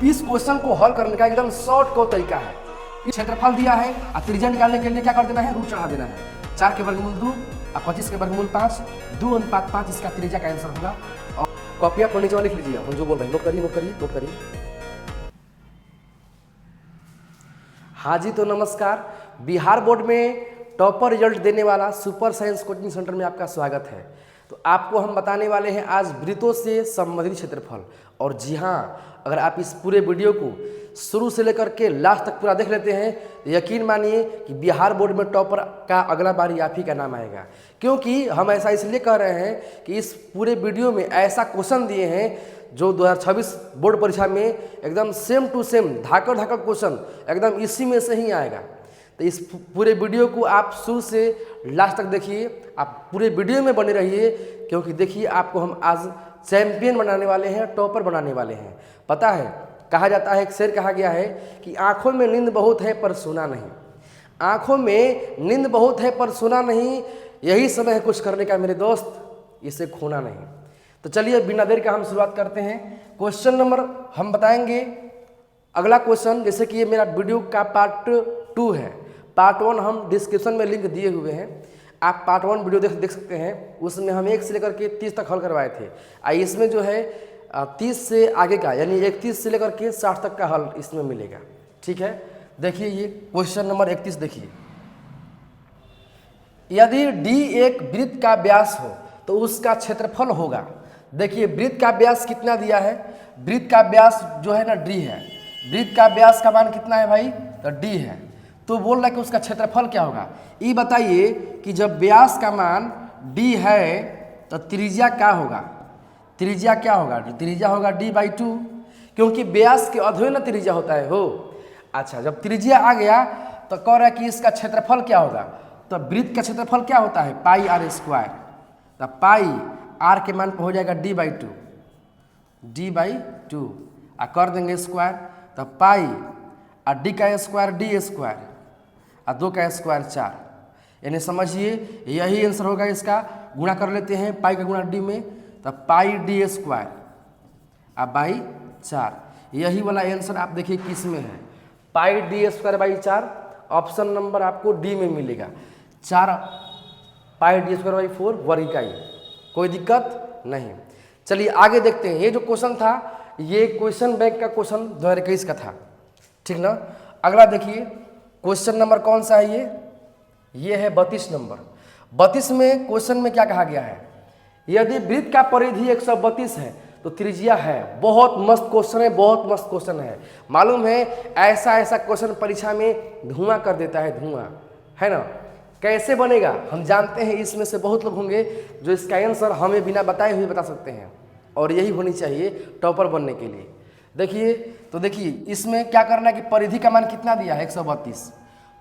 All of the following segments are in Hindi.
इस क्वेश्चन को हल करने का एकदम शॉर्ट कट तरीका है। क्षेत्रफल दिया है और त्रिज्या निकालने के लिए क्या कर देना है, रूट चढ़ा देना है। 4 के वर्गमूल 2 और 25 के वर्गमूल 5, 2:5 इसका त्रिज्या का आंसर होगा। और कॉपियां पर नीचे लिख लीजिए, हम जो बोल रहे हैं नोट करिए नोट करिए नोट करिए। हाँ जी, तो नमस्कार। बिहार बोर्ड में टॉपर रिजल्ट देने वाला सुपर साइंस कोचिंग सेंटर में आपका स्वागत है। तो आपको हम बताने वाले हैं आज वृत्तों से संबंधित क्षेत्रफल। और जी हाँ, अगर आप इस पूरे वीडियो को शुरू से लेकर के लास्ट तक पूरा देख लेते हैं तो यकीन मानिए कि बिहार बोर्ड में टॉपर का अगला बारी आप ही का नाम आएगा। क्योंकि हम ऐसा इसलिए कह रहे हैं कि इस पूरे वीडियो में ऐसा क्वेश्चन दिए हैं जो 2026 बोर्ड परीक्षा में एकदम सेम टू सेम धाकड़ धाकड़ क्वेश्चन एकदम इसी में से ही आएगा। तो इस पूरे वीडियो को आप शुरू से लास्ट तक देखिए, आप पूरे वीडियो में बने रहिए, क्योंकि देखिए आपको हम आज चैंपियन बनाने वाले हैं, टॉपर बनाने वाले हैं। पता है, कहा जाता है, एक शेर कहा गया है कि आंखों में नींद बहुत है पर सोना नहीं। आंखों में नींद बहुत है पर सोना नहीं, यही समय है कुछ करने का मेरे दोस्त, इसे खोना नहीं। तो चलिए बिना देर का हम शुरुआत करते हैं। क्वेश्चन नंबर हम बताएंगे अगला क्वेश्चन, जैसे कि ये मेरा वीडियो का पार्ट 2 है। पार्ट 1 हम डिस्क्रिप्शन में लिंक दिए हुए हैं, आप पार्ट 1 वीडियो देख सकते हैं। उसमें हम 1 से लेकर के 30 तक हल करवाए थे। इसमें जो है 30 से आगे का यानी 31 से लेकर के 60 तक का हल इसमें मिलेगा। ठीक है, देखिए ये क्वेश्चन नंबर 31 देखिए। यदि d एक वृत्त का व्यास हो तो उसका क्षेत्रफल होगा। देखिए वृत्त का व्यास कितना दिया है, वृत्त का व्यास जो है ना d है। वृत्त का व्यास का मान कितना है भाई, तो d है। तो बोल रहा है कि उसका क्षेत्रफल क्या होगा। ये बताइए कि जब व्यास का मान d है तो त्रिज्या क्या होगा, त्रिज्या क्या होगा, त्रिज्या होगा d/2, क्योंकि व्यास के अधोए ना त्रिज्या होता है हो। अच्छा, जब त्रिज्या आ गया तो कह रहा है कि इसका क्षेत्रफल क्या होगा। तो वृत्त का क्षेत्रफल क्या होता है, πr²। तो पाई r के मान पर हो जाएगा d/2 और कर देंगे स्क्वायर। तो पाई और d का स्क्वायर d² और 2 का स्क्वायर 4, यानी समझिए यही आंसर होगा इसका। गुणा कर लेते हैं पाई का गुणा d में, तो पाई d² और बाई 4, यही वाला आंसर आप देखिए किस में है, पाई d²/4। ऑप्शन नंबर आपको डी में मिलेगा। 4 पाई d²/4 वर्ग इकाई, कोई दिक्कत नहीं। चलिए आगे देखते हैं। ये जो क्वेश्चन था ये क्वेश्चन बैंक का क्वेश्चन 2021 का था, ठीक ना। अगला देखिए क्वेश्चन नंबर कौन सा है, ये है 32 नंबर। 32 में क्वेश्चन में क्या कहा गया है, यदि वृत्त का परिधि 132 है तो त्रिज्या है। बहुत मस्त क्वेश्चन है, बहुत मस्त क्वेश्चन है। मालूम है ऐसा क्वेश्चन परीक्षा में धुआं कर देता है, धुआं, है ना। कैसे बनेगा हम जानते हैं, इसमें से बहुत लोग होंगे जो इसका आंसर हमें बिना बताए हुए बता सकते हैं, और यही होनी चाहिए टॉपर बनने के लिए। देखिए तो देखिए इसमें क्या करना है कि परिधि का मान कितना दिया है 132,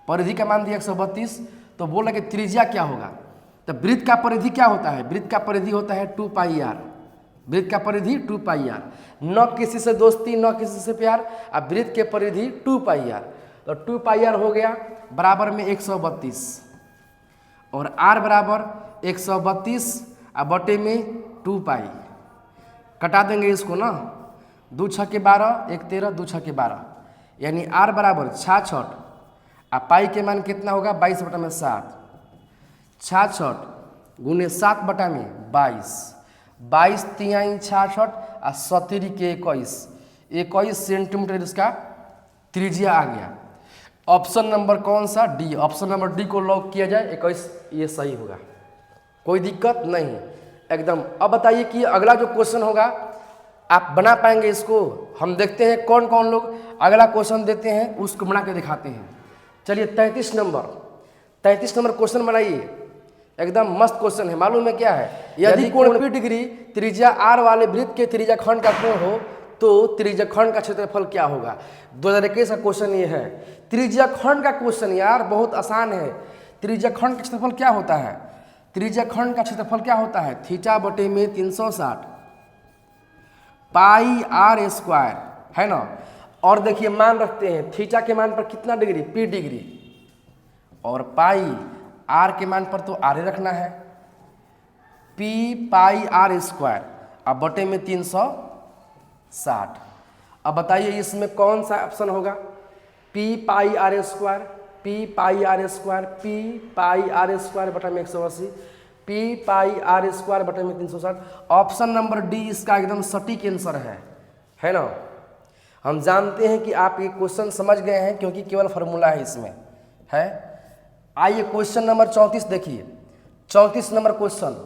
परिधि का मान दिया 132। तो बोल रहे कि त्रिज्या क्या होगा। तो वृत्त का परिधि क्या होता है, वृत्त का परिधि होता है 2πr, वृत्त का परिधि 2πr। न किसी से दोस्ती न किसी से प्यार, अब वृत्त के परिधि 2πr। तो 2πr हो गया बराबर में 132 और r बराबर 132 और बटे में 2π। कटा देंगे इसको ना, 2 × 6 = 12, 1 13, 2 × 6 = 12, यानी r बराबर 66 और पाई के मान कितना होगा 22/7। 66 गुने 7/22, 22 × 66 और 70 के 21 सेंटीमीटर इसका त्रिज्या आ गया। ऑप्शन नंबर कौन सा, डी। ऑप्शन नंबर डी को लॉक किया जाए, 21 ये सही होगा, कोई दिक्कत नहीं एकदम। अब बताइए कि अगला जो क्वेश्चन होगा आप बना पाएंगे इसको। हम देखते हैं कौन कौन लोग अगला क्वेश्चन देते हैं, उसको बना के दिखाते हैं। चलिए 33 नंबर क्वेश्चन बनाइए, एकदम मस्त क्वेश्चन है। मालूम है क्या है, यदि कोण P डिग्री त्रिज्या r वाले वृत्त के त्रिज्याखंड का कोण हो तो त्रिज्याखंड का क्षेत्रफल क्या होगा। 2021 का क्वेश्चन ये है, त्रिज्याखंड का क्वेश्चन यार बहुत आसान है। त्रिज्याखंड का क्षेत्रफल क्या होता है, त्रिज्याखंड का क्षेत्रफल क्या होता है, θ/360 πr², है ना। और देखिए मान रखते हैं थीटा के मान पर कितना डिग्री, P डिग्री, और पाई r के मान पर तो r रखना है, P πr² अब बटे में 360। अब बताइए इसमें कौन सा ऑप्शन होगा, P pi are square, P pi are square, P pi are square बटा में 180, पी पाई आर स्क्वायर बटे में 360। ऑप्शन नंबर डी इसका एकदम सटीक आंसर है ना। हम जानते हैं कि आप ये क्वेश्चन समझ गए हैं क्योंकि केवल फार्मूला है इसमें है। आइए क्वेश्चन नंबर 34 देखिए। 34 नंबर क्वेश्चन,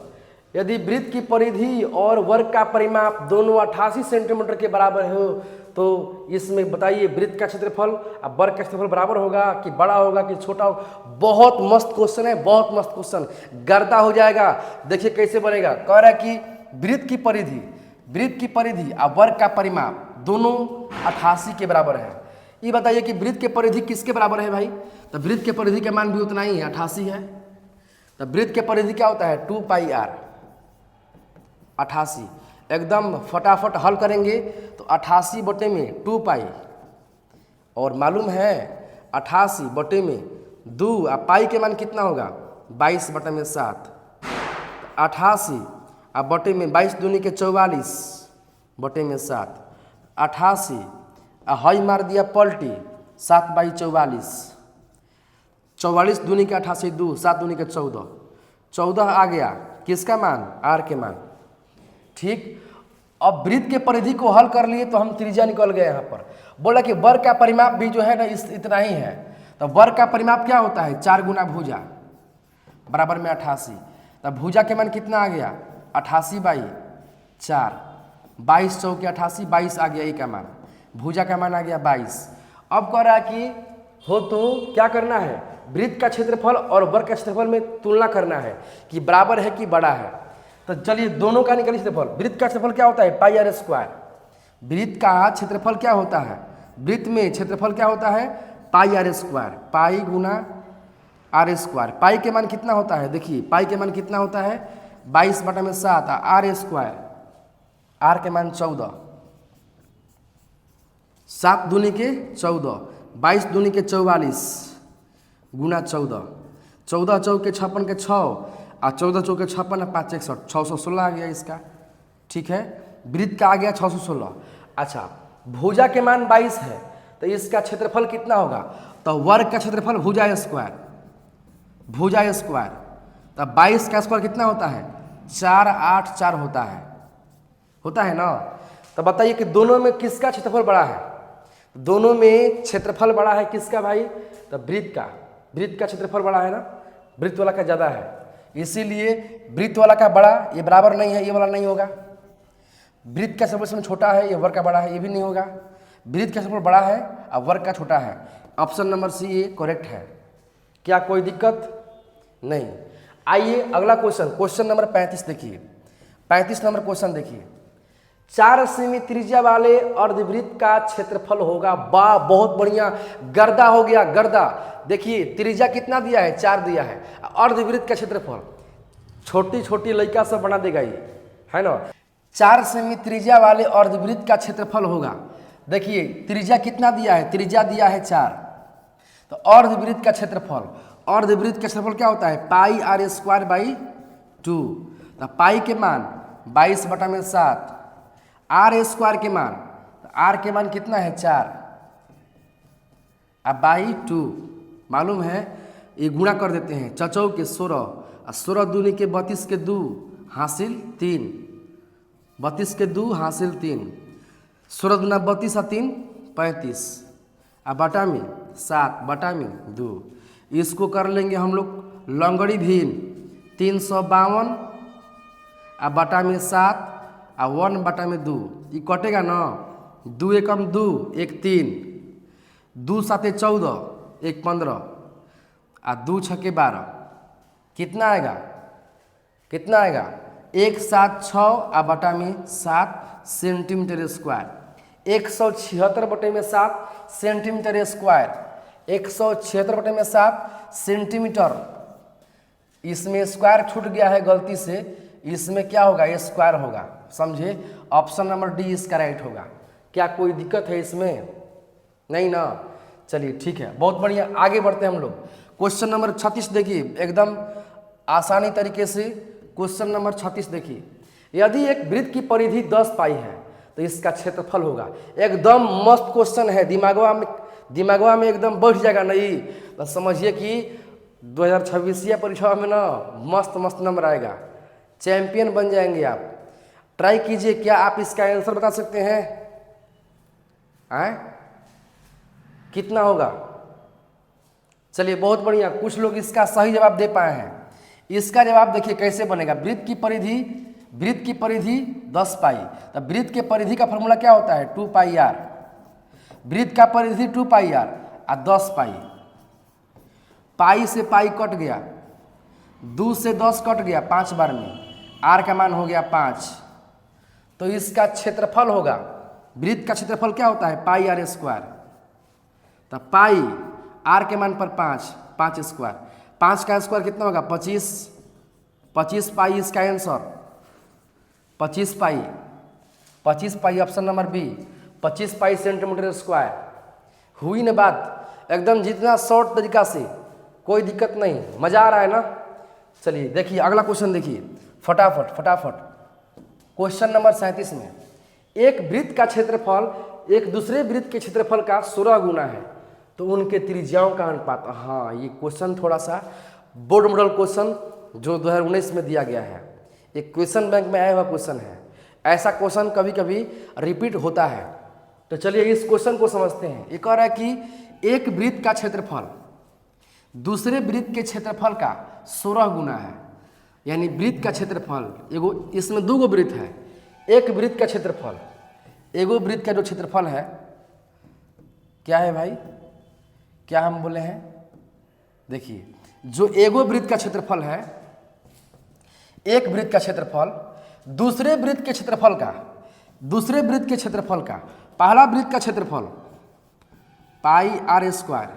यदि वृत्त की परिधि और वर्ग का परिमाप दोनों 88 सेंटीमीटर के बराबर हो तो इसमें बताइए वृत्त का क्षेत्रफल और वर्ग का क्षेत्रफल बराबर होगा कि बड़ा होगा कि छोटा होगा। बहुत मस्त क्वेश्चन है, बहुत मस्त क्वेश्चन, गर्दा हो जाएगा। देखिए कैसे बनेगा, कह रहा है कि वृत्त की परिधि और वर्ग का परिमाप दोनों 88 के बराबर है। ये बताइए कि वृत्त के परिधि किसके बराबर है भाई, तो वृत्त के परिधि का मान भी उतना ही है, 88 है। तो वृत्त के परिधि क्या होता है, 2 पाई आर, 88। एकदम फटाफट हल करेंगे तो 88 बटे में 2 पाई, और मालूम है 88 बटे में 2, और पाई के मान कितना होगा 22 बटे में 7। 88 अब बटे में 22 दूनी के 44 बटे में 7, 88 हई मार दिया पलटी 7 बाई 44, 44 दूनी के 88 2, 7 दूनी के 14, 14 आ गया किसका मान, आर के मान। ठीक, अब वृत्त के परिधि को हल कर लिए तो हम त्रिज्या निकल गए। यहाँ पर बोला कि वर्ग का परिमाप भी जो है ना इतना ही है। तो वर्ग का परिमाप क्या होता है, 4 गुना भुजा बराबर में 88। तब भुजा के मान कितना आ गया 88 बाई 4, 22 चौके 88, 22 आ गया, ये का मान, भुजा का मान आ गया 22। अब कह रहा है कि हो तो क्या करना है, वृत्त का क्षेत्रफल और वर्ग का क्षेत्रफल में तुलना करना है कि बराबर है कि बड़ा है। तो चलिए दोनों का निकालिए क्षेत्रफल। वृत्त का क्षेत्रफल क्या होता है, पाई आर स्क्वायर। वृत्त का क्षेत्रफल क्या होता है, वृत्त में क्षेत्रफल क्या होता है, पाई आर स्क्वायर, पाई गुना आर स्क्वायर। पाई के मान कितना होता है, देखिए पाई के मान कितना होता है 22 बटा में 7, आर स्क्वायर, आर के मान 14, 7 दूनी के 14, 22 दूनी के 44 गुना 14, 14 चौके 56 के 6, और 14 चौके 56 5 61, 616 आ गया इसका। ठीक है, वृत्त का आ गया 616। अच्छा, भुजा के मान 22 है तो इसका क्षेत्रफल कितना होगा, तो वर्ग का क्षेत्रफल भुजा स्क्वायर, भुजा स्क्वायर। तब 22 का स्क्वायर कितना होता है 4 8 4 होता है ना। तो बताइए कि दोनों में किसका क्षेत्रफल बड़ा है, दोनों में क्षेत्रफल बड़ा है किसका भाई, तो वृत्त का क्षेत्रफल बड़ा है ना, वृत्त वाला का ज़्यादा है, इसीलिए वृत्त वाला का बड़ा, ये बराबर नहीं है, ये वाला नहीं होगा। वृत्त का क्षेत्रफल छोटा है, ये वर्ग का बड़ा है, ये भी नहीं होगा। वृत्त का क्षेत्रफल बड़ा है और वर्ग का छोटा है। ऑप्शन नंबर सी ये करेक्ट है। क्या कोई दिक्कत नहीं। आइए अगला क्वेश्चन, क्वेश्चन नंबर 35 देखिए। 35 नंबर क्वेश्चन देखिए, 4 सेमी त्रिज्या वाले अर्धवृत्त का क्षेत्रफल होगा, वाह बहुत बढ़िया, गर्दा हो गया गर्दा। देखिए त्रिज्या कितना दिया है 4 दिया है, अर्धवृत्त का क्षेत्रफल छोटी छोटी लड़का सब बना देगा ये, है ना। 4 सेमी त्रिज्या वाले अर्धवृत्त का क्षेत्रफल होगा। देखिए त्रिज्या कितना दिया है, त्रिज्या दिया है 4, तो अर्धवृत्त का क्षेत्रफल, अर्धवृत्त का क्षेत्रफल क्या होता है पाई आर स्क्वायर बाई 2। तो पाई के मान 22 बटा में 7, आर स्क्वायर के मान, तो आर के मान कितना है 4, अब बाई 2 मालूम है, ये गुणा कर देते हैं, चचौ के 16 और 16 दूनी के 32 के 2 हासिल 3, 32 के 2 हासिल 3, 16 दूना 32 और 3 35, अब बटा में 7 बटा में 2। इसको कर लेंगे हम लोग लंगड़ी भीन 352 और बटा में 7 और 1 बटा में 2, ये कटेगा ना, 2 एकम 2 1 3, 2 7 14 1 15 और 2 6 12, कितना आएगा 1 7 6 और बटा में 7 सेंटीमीटर स्क्वायर, 176 बटे में 7 सेंटीमीटर स्क्वायर, 176 बटे में 7 सेंटीमीटर। इसमें स्क्वायर छूट गया है गलती से, इसमें क्या होगा ये स्क्वायर होगा, समझे। ऑप्शन नंबर डी इसका राइट होगा। क्या कोई दिक्कत है इसमें, नहीं ना। चलिए ठीक है, बहुत बढ़िया, आगे बढ़ते हैं हम लोग। क्वेश्चन नंबर 36 देखिए, एकदम आसानी तरीके से क्वेश्चन नंबर 36 देखिए। यदि एक वृत्त की परिधि 10 पाई है तो इसका क्षेत्रफल होगा। एकदम मस्त क्वेश्चन है, दिमागवा में एकदम बैठ जाएगा। नहीं तो समझिए कि 2026 परीक्षा में ना मस्त मस्त नंबर आएगा, चैंपियन बन जाएंगे आप। ट्राई कीजिए, क्या आप इसका आंसर बता सकते हैं? कितना होगा? चलिए बहुत बढ़िया, कुछ लोग इसका सही जवाब दे पाए हैं। इसका जवाब देखिए कैसे बनेगा। वृत्त की परिधि 10 पाई। तो वृत्त के परिधि का फॉर्मूला क्या होता है? 2 पाई आर। वृत्त का परिधि 2 पाई आर और 10 पाई। पाई से पाई कट गया, 2 से 10 कट गया 5 बार में, आर का मान हो गया 5। तो इसका क्षेत्रफल होगा, वृत्त का क्षेत्रफल क्या होता है? Pi are square. तो पाई आर के मान पर 5 स्क्वायर, 5 का स्क्वायर कितना होगा? 25 पाई इसका answer. 25 pi option number B, 25 pi centimetre square. हुई ना बात? एकदम जितना शॉर्ट तरीका से, कोई दिक्कत नहीं, मजा आ रहा है ना? चलिए देखिए अगला क्वेश्चन देखिए फटाफट। क्वेश्चन नंबर 37 में, एक वृत्त का क्षेत्रफल एक दूसरे वृत्त के क्षेत्रफल का 16 गुना है, तो उनके त्रिज्याओं का अनुपात। हाँ, ये क्वेश्चन थोड़ा सा बोर्ड मॉडल क्वेश्चन जो 2019 में दिया गया है, एक क्वेश्चन बैंक में आया हुआ क्वेश्चन है। ऐसा क्वेश्चन कभी कभी रिपीट होता है। तो चलिए इस क्वेश्चन को समझते हैं। एक और है कि एक वृत्त का क्षेत्रफल दूसरे वृत्त के क्षेत्रफल का 16 गुना है। यानी वृत्त का क्षेत्रफल, एगो इसमें 2 वृत्त है, एक वृत्त का क्षेत्रफल, एगो वृत्त का जो क्षेत्रफल है क्या है भाई? क्या हम बोले हैं? देखिए, जो एगो वृत्त का क्षेत्रफल है, एक वृत्त का क्षेत्रफल दूसरे वृत्त के क्षेत्रफल का, पहला वृत्त का क्षेत्रफल pi are square,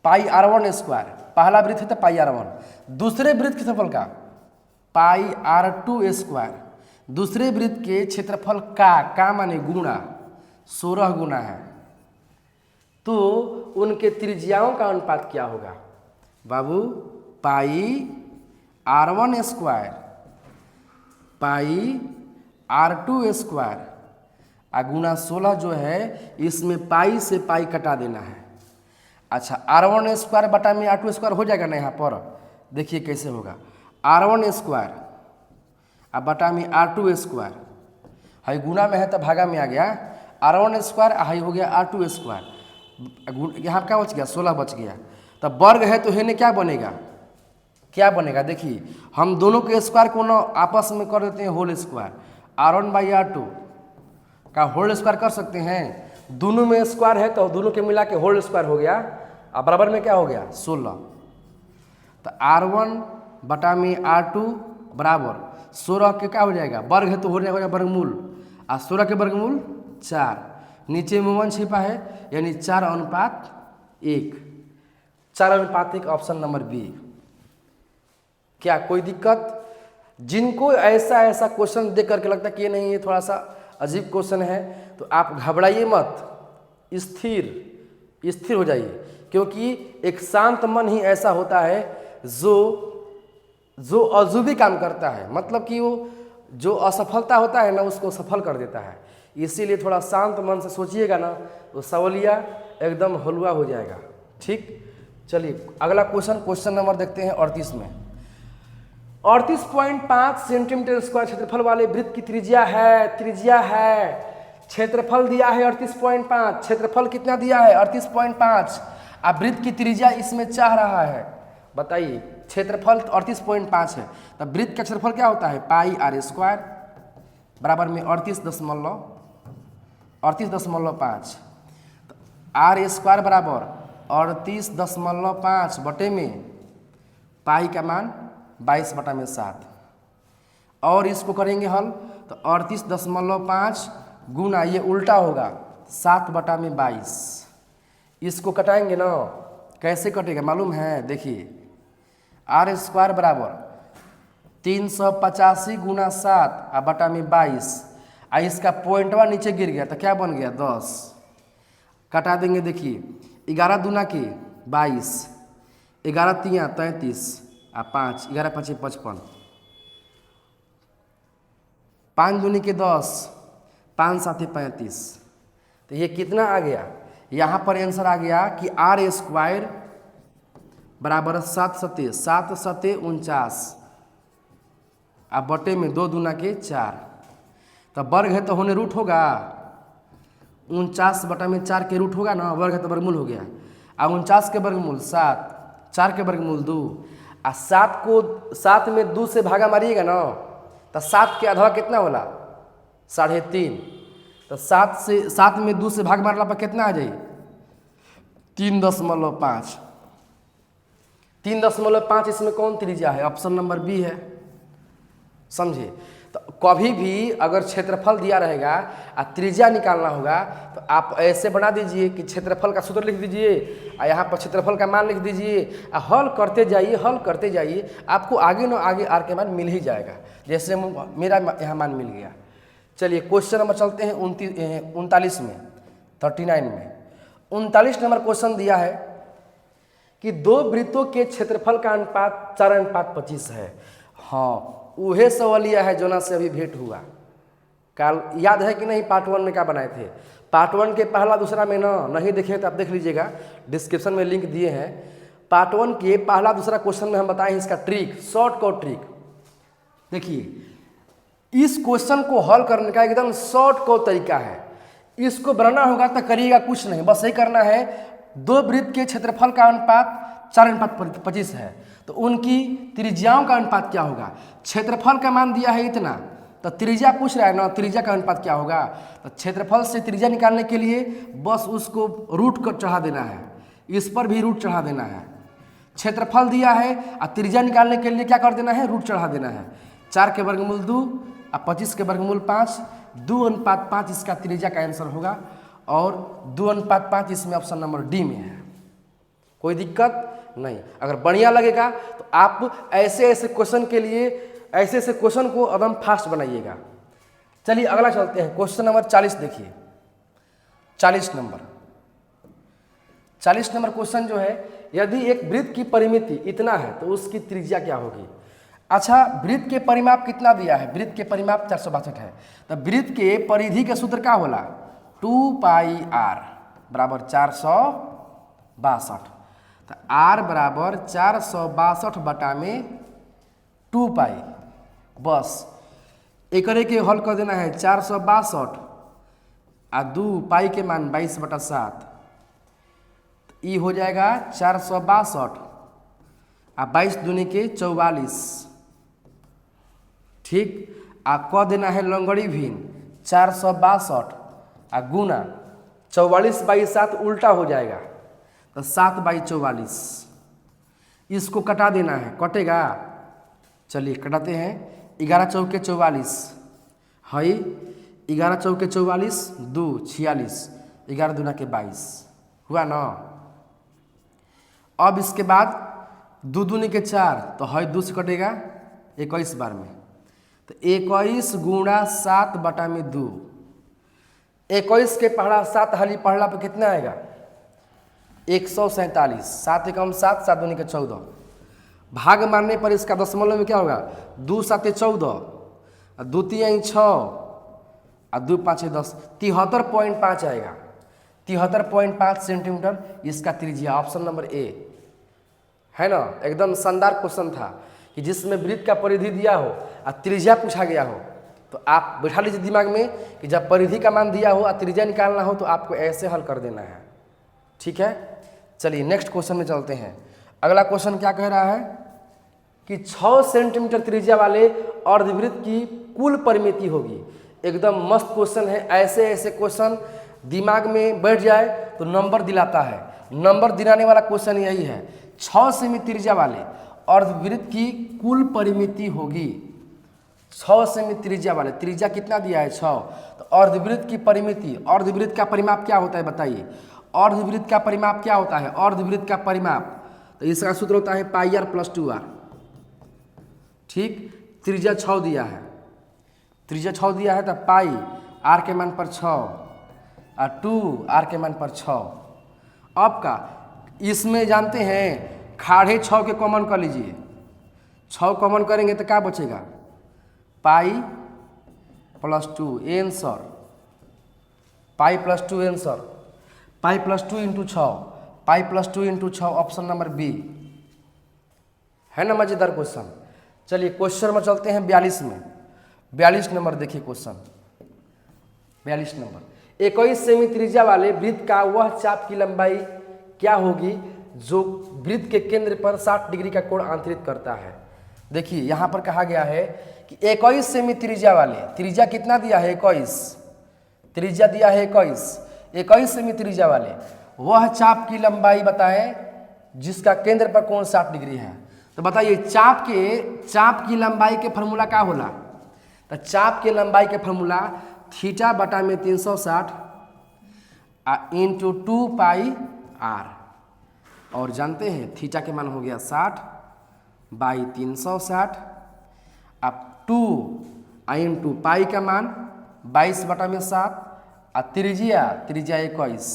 pi R1 square, पहला वृत्त है तो पाई R1। दूसरे वृत्त के क्षेत्रफल का पाई R2 स्क्वायर, दूसरे वृत्त के क्षेत्रफल का माने गुणा 16 गुना है। तो उनके त्रिज्याओं का अनुपात क्या होगा बाबू? पाई R1 स्क्वायर, पाई R2 स्क्वायर और गुना 16 जो है, इसमें पाई से पाई कटा देना है। अच्छा, R1 स्क्वायर बटा में R2 स्क्वायर हो जाएगा ना? यहाँ पर देखिए कैसे होगा। R1 स्क्वायर और बटा में R2 स्क्वायर, हाई गुना में है तो भागा में आ गया। R1 स्क्वायर हाई हो गया R2 स्क्वायर, यहाँ क्या बच गया? 16 बच गया। तब वर्ग है तो हेने क्या बनेगा? देखिए हम दोनों के स्क्वायर को ना आपस में कर देते हैं whole square. R1 by R2 का होल स्क्वायर कर सकते हैं। दोनों में स्क्वायर है तो दोनों के मिला के होल स्क्वायर हो गया, और बराबर में क्या हो गया? 16। तो R1 बटा में R2 बराबर 16 के क्या हो जाएगा? वर्ग है तो हो जाएगा वर्गमूल, और 16 के वर्गमूल 4। नीचे में 1 छिपा है, यानी 4:1। 4:1 ऑप्शन नंबर बी। क्या कोई दिक्कत? जिनको ऐसा क्वेश्चन देख करके लगता है कि ये नहीं, ये थोड़ा सा अजीब क्वेश्चन है, तो आप घबराइए मत, स्थिर हो जाइए, क्योंकि एक शांत मन ही ऐसा होता है जो अजूबी काम करता है। मतलब कि वो जो असफलता होता है ना, उसको सफल कर देता है। इसीलिए थोड़ा शांत मन से सोचिएगा ना, तो सवालिया एकदम हलवा हो जाएगा। ठीक, चलिए अगला क्वेश्चन नंबर देखते हैं 38 में। 38.5 सेंटीमीटर स्क्वायर क्षेत्रफल वाले वृत्त की त्रिज्या है। क्षेत्रफल दिया है 38.5, क्षेत्रफल कितना दिया है? 38.5। अब वृत्त की त्रिज्या इसमें चाह रहा है। बताइए, क्षेत्रफल 38.5 है, तब वृत्त का क्षेत्रफल क्या होता है? पाई आर स्क्वायर बराबर में 38.5। आर स्क्वायर बराबर 38.5 बटे में पाई का मान 22/7। और इसको करेंगे हल तो 38.5 गुना, ये उल्टा होगा 7/22। इसको कटाएंगे ना, कैसे कटेगा मालूम है? देखिए, आर स्क्वायर बराबर 385 गुना 7 और बटा में 22, और इसका पॉइंटवा नीचे गिर गया तो क्या बन गया? 10। कटा देंगे। देखिए 11 दूना के 22, 11 तिया 33 और 5, 11 5 55, 5 दूनी के 10, 5 सात 35। तो ये कितना आ गया, यहाँ पर आंसर आ गया कि आर स्क्वायर बराबर 7 सते 49, अब बटे में 2 दूना के 4। तो वर्ग है तो होने रूट होगा, 49 बटा में 4 के रूट होगा ना, वर्ग है तो वर्गमूल हो गया। अब 49 के वर्गमूल 7, 4 के वर्गमूल 2, और 7 को 7 में 2 से भागा मारिएगा ना, तो 7 के आधा कितना होला 3.5। तो 7 में 2 से भाग मारला पर कितना आ जाए 3.5। 3.5 इसमें कौन त्रिज्या है, ऑप्शन नंबर बी है, समझे। तो कभी भी अगर क्षेत्रफल दिया रहेगा और त्रिज्या निकालना होगा तो आप ऐसे बना दीजिए कि क्षेत्रफल का सूत्र लिख दीजिए और यहाँ पर क्षेत्रफल का मान लिख दीजिए और हल करते जाइए, आपको आगे न आगे आर के मान मिल ही जाएगा। जैसे मेरा यहाँ मान मिल गया। चलिए क्वेश्चन नंबर चलते हैं 39 में, 39 में 39 नंबर क्वेश्चन दिया है कि 2 वृत्तों के क्षेत्रफल का अनुपात 4:25 है। हाँ, वह सवालिया है जो ना से अभी भेंट हुआ। काल याद है कि नहीं, पार्ट 1 में क्या बनाए थे। पार्ट 1 के पहला दूसरा में ना नहीं देखे तो आप देख लीजिएगा, डिस्क्रिप्शन में लिंक दिए हैं। पार्ट 1 के पहला दूसरा क्वेश्चन में हम बताए हैं इसका ट्रिक, शॉर्टकट ट्रिक। देखिए इस क्वेश्चन को हल करने का एकदम शॉर्टकट तरीका है। इसको बनाना होगा तो करिएगा कुछ नहीं, बस यही करना है। 2 वृत्त के क्षेत्रफल का अनुपात 4:25 है, तो उनकी त्रिज्याओं का अनुपात क्या होगा। क्षेत्रफल का मान दिया है इतना, तो त्रिज्या पूछ रहा है ना, त्रिज्या का अनुपात क्या होगा। तो क्षेत्रफल से त्रिज्या निकालने के लिए बस उसको रूट कर चढ़ा देना है, इस पर भी रूट चढ़ा देना है। क्षेत्रफल दिया है और त्रिज्या निकालने के लिए क्या कर देना है, रूट चढ़ा देना है। 4 के वर्गमूल 2 और 25 के वर्गमूल 5, 2:5 इसका त्रिज्या का आंसर होगा। और 2:5 इसमें ऑप्शन नंबर डी में है। कोई दिक्कत नहीं। अगर बढ़िया लगेगा तो आप ऐसे क्वेश्चन के लिए ऐसे क्वेश्चन को एकदम फास्ट बनाइएगा। चलिए अगला चलते हैं, क्वेश्चन नंबर 40 देखिए। 40 नंबर क्वेश्चन जो है, यदि एक वृत्त की परिमिति इतना है तो उसकी त्रिज्या क्या होगी। अच्छा, वृत्त के परिमाप कितना दिया है, वृत्त के परिमाप 462 है। तो वृत्त के परिधि के सूत्र क्या होला, 2πr बराबर 462। तो r बराबर 462 बटा में 2π, बस एक के हल कर देना है। 462 और 2π के मान 22/7, तो ये हो जाएगा 462 और 22 दूनी के 44। ठीक, आ कह देना है लंगड़ी भिन 462 और गुना 44/7 उल्टा हो जाएगा, तो 7/44। इसको कटा देना है, कटेगा। चलिए कटाते हैं। 11 चौके 44 है, 11 चौके 44, 2 46, 11 दूना के 22 हुआ ना। अब इसके बाद 2 दूनी के 4, तो है 2 से कटेगा 21 बार में, तो 21 गुणा 7 बटा में 2। 21 के पढ़ा 7 हाली पढ़ला पर कितना आएगा 147। 7 एकम 7, 7 दूनी के 14। भाग मारने पर इसका दशमलव में क्या होगा, 2 7 14, 2 3 6 और 2 5 10, 73.5 आएगा। 73.5 सेंटीमीटर इसका त्रिज्या, ऑप्शन नंबर ए है ना। एकदम शानदार क्वेश्चन था कि जिसमें वृत्त का परिधि दिया हो और त्रिज्या पूछा गया हो, तो आप बैठा लीजिए दिमाग में कि जब परिधि का मान दिया हो और त्रिज्या निकालना हो तो आपको ऐसे हल कर देना है। ठीक है, चलिए नेक्स्ट क्वेश्चन में चलते हैं। अगला क्वेश्चन क्या कह रहा है कि 6 सेंटीमीटर त्रिज्या वाले अर्धवृत्त की कुल परिमिति होगी। एकदम मस्त क्वेश्चन है। ऐसे क्वेश्चन दिमाग में बैठ जाए तो नंबर दिलाता है। नंबर दिलाने वाला क्वेश्चन यही है। 6 सेमी त्रिज्या वाले अर्धवृत्त की कुल परिमिति होगी। 6 सेमी त्रिज्या वाले, त्रिज्या कितना दिया है 6, तो अर्धवृत्त की परिमिति, अर्धवृत्त का परिमाप क्या होता है बताइए। अर्धवृत्त का परिमाप क्या होता है, अर्धवृत्त का परिमाप, तो इसका सूत्र होता है πr + 2r। ठीक, त्रिज्या 6 दिया है, त्रिज्या 6 दिया है तो पाई r के मान पर 6 और 2 r के मान पर 6। अब का इसमें जानते हैं खाड़े 6 के कॉमन कर लीजिए। 6 कॉमन करेंगे तो क्या बचेगा, π + 2 answer. Pi plus 2 answer, pi plus 2 into 6, pi plus 2 into 6, option number B है ना। मजेदार क्वेश्चन। चलिए क्वेश्चन में चलते हैं 42 में। 42 नंबर देखिए क्वेश्चन 42 नंबर। 21 सेमी त्रिज्या वाले वृत्त का वह चाप की लंबाई क्या होगी जो वृत्त के केंद्र पर 60 डिग्री का कोण आंतरित करता है। देखिए यहाँ पर कहा गया है कि 21 सेमी त्रिज्या वाले, त्रिज्या कितना दिया है 21, त्रिज्या दिया है 21 सेमी त्रिज्या वाले वह चाप की लंबाई बताएं जिसका केंद्र पर कोण 60 डिग्री है। तो बताइए चाप की लंबाई के फॉर्मूला क्या होला। तो चाप के लंबाई के फॉर्मूला थीटा बटा में 360 इंटू 2 पाई आर, और जानते हैं थीटा के मान हो गया 60 बाई 360, अब 2 इंटू पाई का मान 22 बटा में 7, और त्रिज्या 21,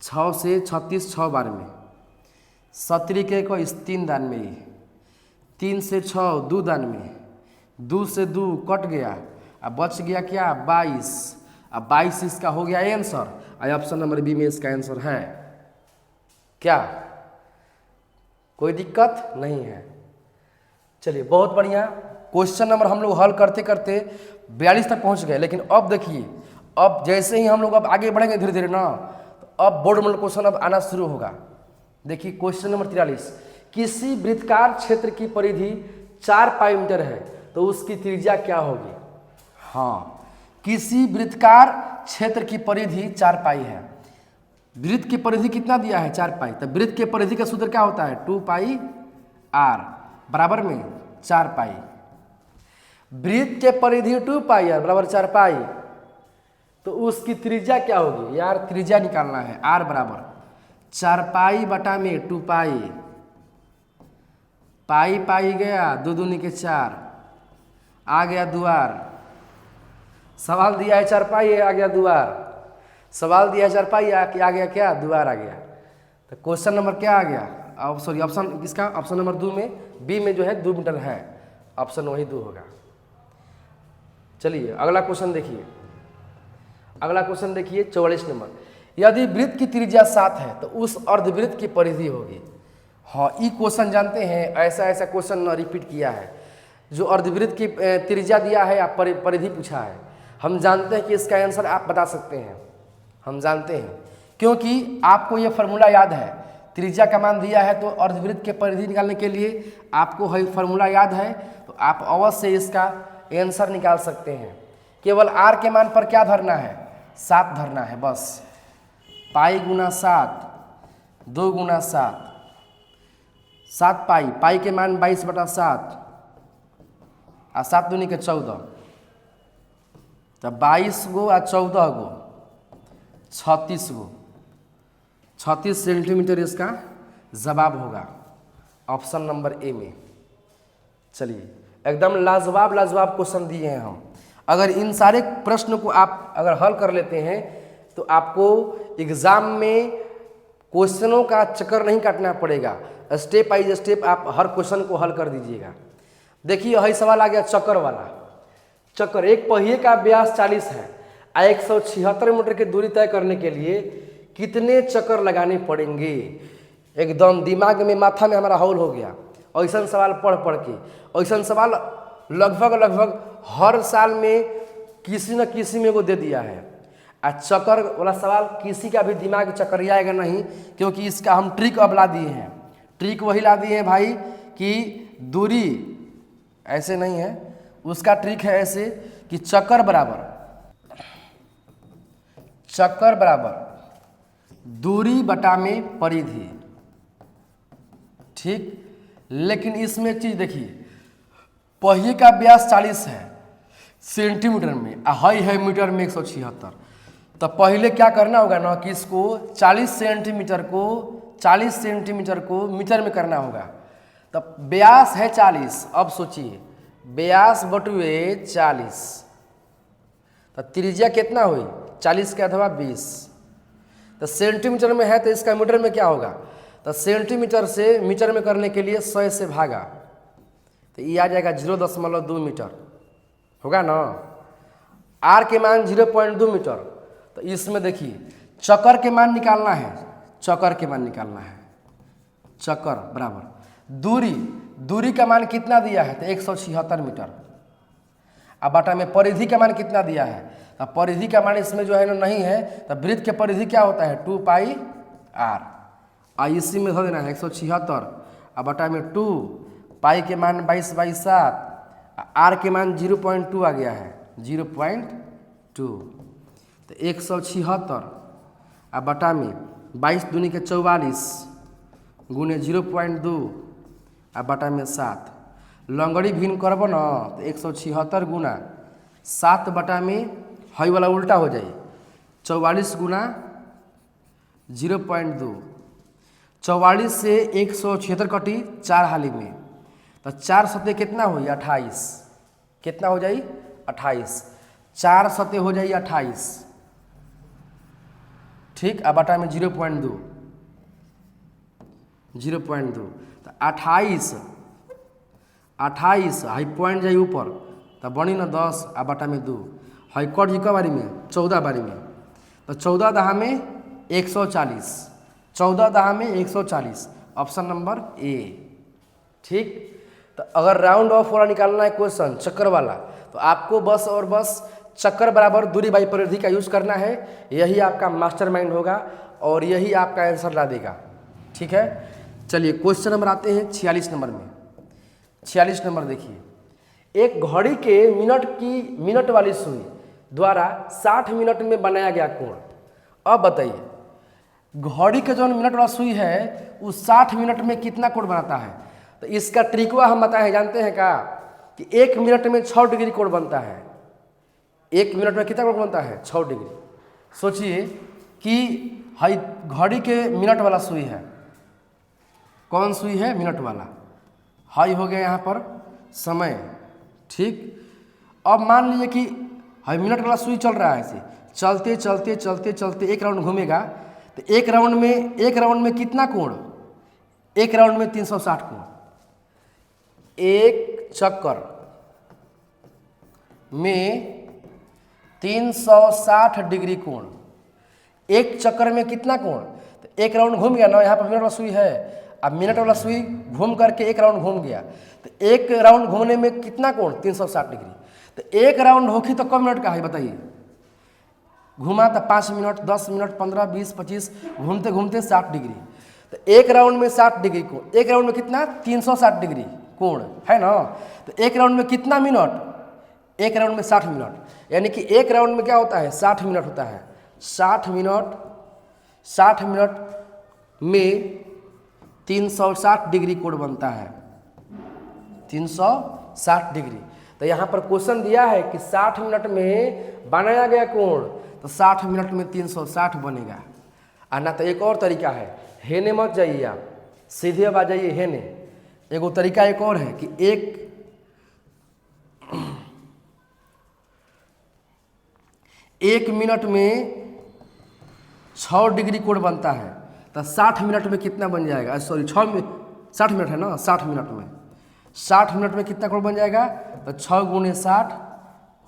6 से 36 6 बार में, 17 के 21 3 दान में, 3 से 6 2 दान में, 2 से 2 कट गया, अब बच गया क्या 22, अब 22 इसका हो गया आंसर। ऑप्शन नंबर बी में इसका आंसर है क्या, कोई दिक्कत नहीं है। चलिए बहुत बढ़िया। क्वेश्चन नंबर हम लोग हल करते करते 42 तक पहुंच गए, लेकिन अब देखिए अब जैसे ही हम लोग अब आगे बढ़ेंगे धीरे धीरे ना, तो अब बोर्ड में क्वेश्चन अब आना शुरू होगा। देखिए क्वेश्चन नंबर 43, किसी वृत्तकार क्षेत्र की परिधि 4 पाई मीटर है तो उसकी त्रिज्या क्या होगी। हाँ, किसी वृत्तकार क्षेत्र की परिधि 4 पाई है। वृत्त की परिधि कितना दिया है 4 पाई, तो वृत्त के परिधि का सूत्र क्या होता है 2 पाई आर बराबर में 4 पाई। वृत्त के परिधि 2 पाई आर बराबर 4 पाई, तो उसकी त्रिज्या क्या होगी यार, त्रिज्या निकालना है। आर बराबर 4 पाई बटा में 2 पाई, पाई पाई गया 2 दूनी के 4, आ गया दुआर। सवाल दिया है 4 पाई, आ गया दुआर। सवाल दिया है 4 पाई, आ गया क्या दुआर आ गया। तो क्वेश्चन नंबर क्या आ गया, अब सॉरी ऑप्शन किसका, ऑप्शन नंबर 2 में, बी में जो है 2 मीटर है, ऑप्शन वही 2 होगा। चलिए अगला क्वेश्चन देखिए, अगला क्वेश्चन देखिए 44 नंबर। यदि वृत्त की त्रिज्या 7 है तो उस अर्धवृत्त की परिधि होगी। हाँ, ये क्वेश्चन जानते हैं, ऐसा क्वेश्चन रिपीट किया है। जो अर्धवृत्त की त्रिज्या दिया है या परिधि पूछा है, हम जानते हैं कि इसका आंसर आप बता सकते हैं, हम जानते हैं क्योंकि आपको ये फार्मूला याद है। त्रिज्या का मान दिया है तो अर्धवृत्त के परिधि निकालने के लिए आपको है फार्मूला याद है, तो आप अवश्य इसका आंसर निकाल सकते हैं। केवल आर के मान पर क्या धरना है 7 धरना है बस। पाई गुना 7 2 गुना 7, 7 पाई, पाई के मान 22 बटा 7 और 7 दूनी के 14, तो 22 गो और 14 गो 36 गो, 36 सेंटीमीटर इसका जवाब होगा ऑप्शन नंबर ए में। चलिए एकदम लाजवाब लाजवाब क्वेश्चन दिए हैं हम। अगर इन सारे प्रश्न को आप अगर हल कर लेते हैं तो आपको एग्जाम में क्वेश्चनों का चक्कर नहीं काटना पड़ेगा, स्टेप बाई स्टेप आप हर क्वेश्चन को हल कर दीजिएगा। देखिए यही सवाल आ गया चक्कर वाला। चक्कर, एक पहिए का व्यास 40 है, 176 मीटर की दूरी तय करने के लिए कितने चक्कर लगाने पड़ेंगे। एकदम दिमाग में माथा में हमारा हौल हो गया ऐसा सवाल पढ़ पढ़ के। ऐसा सवाल लगभग हर साल में किसी न किसी में को दे दिया है। चक्कर वाला सवाल किसी का भी दिमाग चक्करियाएगा नहीं, क्योंकि इसका हम ट्रिक अब ला दिए हैं। ट्रिक वही ला दिए हैं भाई कि दूरी ऐसे नहीं है, उसका ट्रिक है ऐसे कि चक्कर बराबर दूरी बटा में परिधि, ठीक। लेकिन इसमें एक चीज देखिए, पहिए का व्यास 40 है सेंटीमीटर में, हाई है मीटर में 176, तो पहले क्या करना होगा ना कि इसको 40 सेंटीमीटर को मीटर में करना होगा। तो व्यास है 40, अब सोचिए व्यास बटुए 40, तो त्रिज्या कितना हुई 40 के अथवा 20, तो सेंटीमीटर में है तो इसका मीटर में क्या होगा, तो सेंटीमीटर से मीटर में करने के लिए 100 से भागा, तो ये आ जाएगा 0.2 मीटर होगा ना। आर के मान 0.2 मीटर। तो इसमें देखिए चक्कर के मान निकालना है, चक्कर के मान निकालना है, चक्कर बराबर दूरी का मान कितना दिया है, तो 176 मीटर। अब बटा में परिधि का मान कितना दिया है, तो परिधि का मान इसमें जो है ना नहीं है, तो वृत्त के परिधि क्या होता है 2 पाई आर। इसी में धो देना है 176, अब बटा में 2 पाई के मान 22/7, आर के मान 0.2 आ गया है 0.2, तो 176 अब बटा में 22 दूनी के 44 गुने 0.2 अब बटा में 7, लंगड़ी भिन्न करब न तो 176 गुना 7 बटा में हई वाला उल्टा हो जाए 44 गुना 0.2, 44 से 176 कटी 4 हाली में, तो 4 सते कितना हुई 28, कितना हो जाई 28, 4 सते हो जाई 28, ठीक। अब बटा में 0.2 तो 28 हाई पॉइंट जाई ऊपर तो बनी न 10, अब बटा में 2 हाई कट जी बारी में 14 बारी में, तो 14 दहा में 140, 14 दहा में 140, ऑप्शन नंबर ए, ठीक। तो अगर राउंड ऑफ वाला निकालना है क्वेश्चन चक्कर वाला, तो आपको बस और बस चक्कर बराबर दूरी बाई परिधि का यूज करना है, यही आपका मास्टरमाइंड होगा और यही आपका आंसर ला देगा, ठीक है। चलिए क्वेश्चन नंबर आते हैं 46 नंबर में। 46 नंबर देखिए, एक घड़ी के मिनट वाली सुई द्वारा 60 मिनट में बनाया गया कोण। अब बताइए घड़ी के जो मिनट वाला सुई है उस 60 मिनट में कितना कोण बनाता है। तो इसका ट्रिकवा हम बताए जानते हैं का कि 1 मिनट में 6 डिग्री कोण बनता है। 1 मिनट में कितना कोण बनता है 6 डिग्री। सोचिए कि हाई घड़ी के मिनट वाला सुई है, कौन सुई है मिनट वाला, हाई हो गया यहाँ पर समय, ठीक। अब मान लीजिए कि हाई मिनट वाला सुई चल रहा है, ऐसे चलते चलते चलते चलते 1 राउंड घूमेगा, तो 1 राउंड में कितना कोण, 1 राउंड में 360 कोण। एक चक्कर में 360 डिग्री कोण, एक चक्कर में कितना कोण, तो 1 राउंड घूम गया ना, यहाँ पर मिनट वाला सुई है, अब मिनट वाला सुई घूम करके 1 राउंड घूम गया, तो 1 राउंड घूमने में कितना कोण 360 डिग्री। तो 1 राउंड होगी तो कब मिनट का है बताइए, घुमा तो 5 मिनट 10 मिनट 15 20 25 घूमते घूमते 60 डिग्री। तो 1 राउंड में 60 डिग्री कोण, 1 राउंड में कितना 360 डिग्री कोण है ना। तो 1 राउंड में कितना मिनट, 1 राउंड में 60 मिनट, यानी कि 1 राउंड में क्या होता है 60 मिनट होता है। 60 मिनट में 360 डिग्री कोण बनता है, 360 डिग्री। तो यहाँ पर क्वेश्चन दिया है कि 60 मिनट में बनाया गया कोण, तो 60 मिनट में 360 बनेगा। और ना तो एक और तरीका है, हेने मत जाइए आप, सीधे अब आ जाइए हेने। एगो तरीका एक और है कि 1 मिनट में 6 डिग्री कोण बनता है, तो 60 मिनट में कितना बन जाएगा, सॉरी 60 मिनट है ना, 60 मिनट में कितना कोण बन जाएगा, तो 6 गुने 60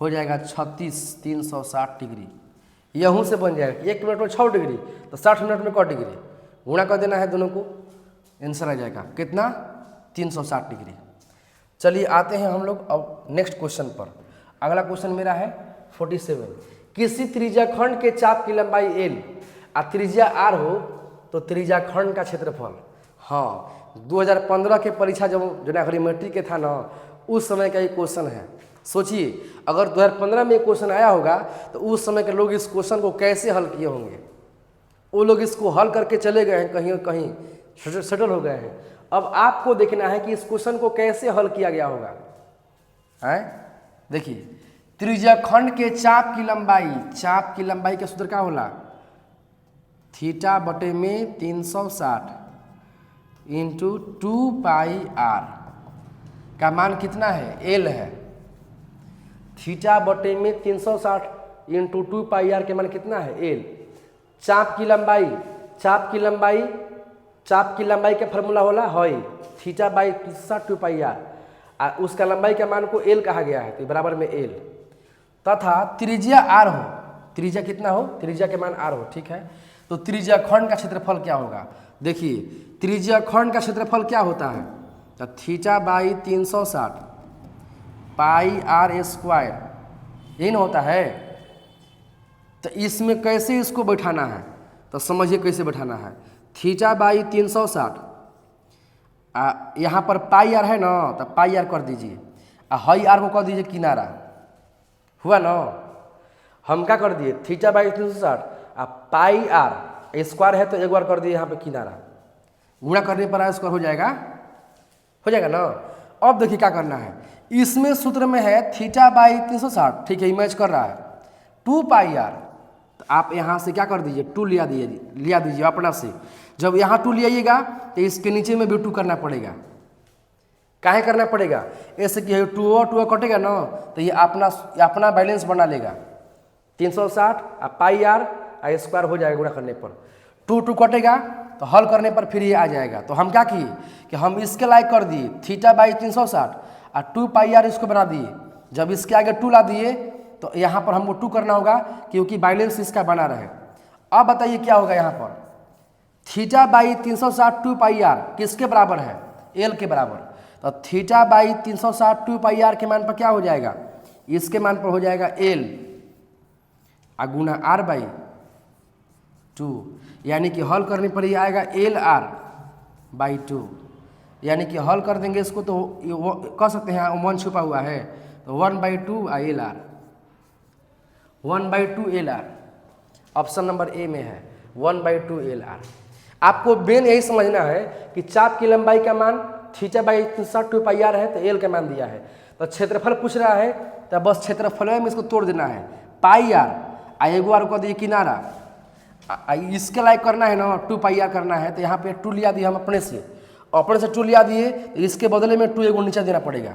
हो जाएगा 36, 360 डिग्री। यहूँ से बन जाएगा 1 मिनट में 6 डिग्री, तो 60 मिनट में क डिग्री गुणा कर देना है दोनों को, आंसर आ जाएगा कितना 360 डिग्री। चलिए आते हैं हम लोग अब नेक्स्ट क्वेश्चन पर। अगला क्वेश्चन मेरा है 47। किसी त्रिज्याखंड के चाप की लंबाई l और त्रिज्या r हो तो त्रिज्याखंड का क्षेत्रफल। हाँ 2015 के परीक्षा जब मैट्रिक के था ना, उस समय का ये क्वेश्चन है। सोचिए अगर 2015 में क्वेश्चन आया होगा तो उस समय के लोग इस क्वेश्चन को कैसे हल किए होंगे। वो लोग इसको हल करके चले गए हैं, कहीं कहीं सेटल हो गए हैं। अब आपको देखना है कि इस क्वेश्चन को कैसे हल किया गया होगा। देखिए त्रिज्याखंड के चाप की लंबाई का सूत्र क्या होला, थीटा बटे में 360 इंटू 2 पाई आर का मान कितना है एल है। थीटा बटे में 360 इंटू 2 पाई आर के मान कितना है एल। चाप की लंबाई का फॉर्मूला होला हॉई थीटा बाई 2 पाई आर, उसका लंबाई का मान को एल कहा गया है, तो बराबर में एल। तथा त्रिज्या r हो, त्रिज्या कितना हो, त्रिज्या के मान r हो, ठीक है। तो त्रिज्या खंड का क्षेत्रफल क्या होगा, देखिए त्रिज्या खंड का क्षेत्रफल क्या होता है, तो theta by 360 pi r square, यही ना होता है। तो इसमें कैसे इसको बैठाना है, तो समझिए कैसे बैठाना है। थीटा बाई 360, यहाँ पर पाई आर है ना, तो पाई आर कर दीजिए, हाई आर को कर दीजिए किनारा, हुआ ना। हम क्या कर दिए, theta by 360 pi are square है तो एक बार कर दिए यहाँ पे किनारा, गुणा करने पर आर स्क्वायर हो जाएगा ना। अब देखिए क्या करना है, इसमें सूत्र में है थीटा बाई 360, ठीक है, मैच कर रहा है 2 पाई आर, तो आप यहाँ से क्या कर दीजिए 2 लिया दीजिए अपना से। जब यहाँ 2 ले आइएगा तो इसके नीचे में भी 2 करना पड़ेगा, काहे करना पड़ेगा, ऐसे कि 2 कटेगा ना, तो ये अपना बैलेंस बना लेगा। 360 पाई आर स्क्वायर हो जाएगा गुणा करने पर, 2 कटेगा तो हल करने पर फिर ये आ जाएगा। तो हम क्या किए कि हम इसके लायक कर दिए थीटा बाई 360 और 2 पाई आर इसको बना दिए। जब इसके आगे 2 ला दिए तो यहाँ पर हमको 2 करना होगा क्योंकि बैलेंस इसका बना रहे। अब बताइए क्या होगा, यहाँ पर थीटा बाई 360 2 पाई आर किसके बराबर है, एल के बराबर। तो थीटा बाई 360 2 पाई आर के मान पर क्या हो जाएगा, इसके मान पर हो जाएगा एल गुना आर बाई 2, यानी कि हल करने पर ये आएगा एल आर बाई 2, यानी कि हल कर देंगे इसको तो कह सकते हैं 1 छुपा हुआ है, तो 1/2 L R, 1/2 L R, option number A में है 1/2 एल आर। आपको मेन यही समझना है कि चाप की लंबाई का मान थीटा बाई 360 2 पाई आर है, तो एल का मान दिया है, तो क्षेत्रफल पूछ रहा है, तो बस क्षेत्रफल में इसको तोड़ देना है, पाई आर एगो आर को दिए किनारा, इसके लायक करना है ना 2 पाई आर करना है, तो यहाँ पे 2 लिया दिए हम अपने से 2 लिया दिए, तो इसके बदले में 2 एगो नीचे देना पड़ेगा,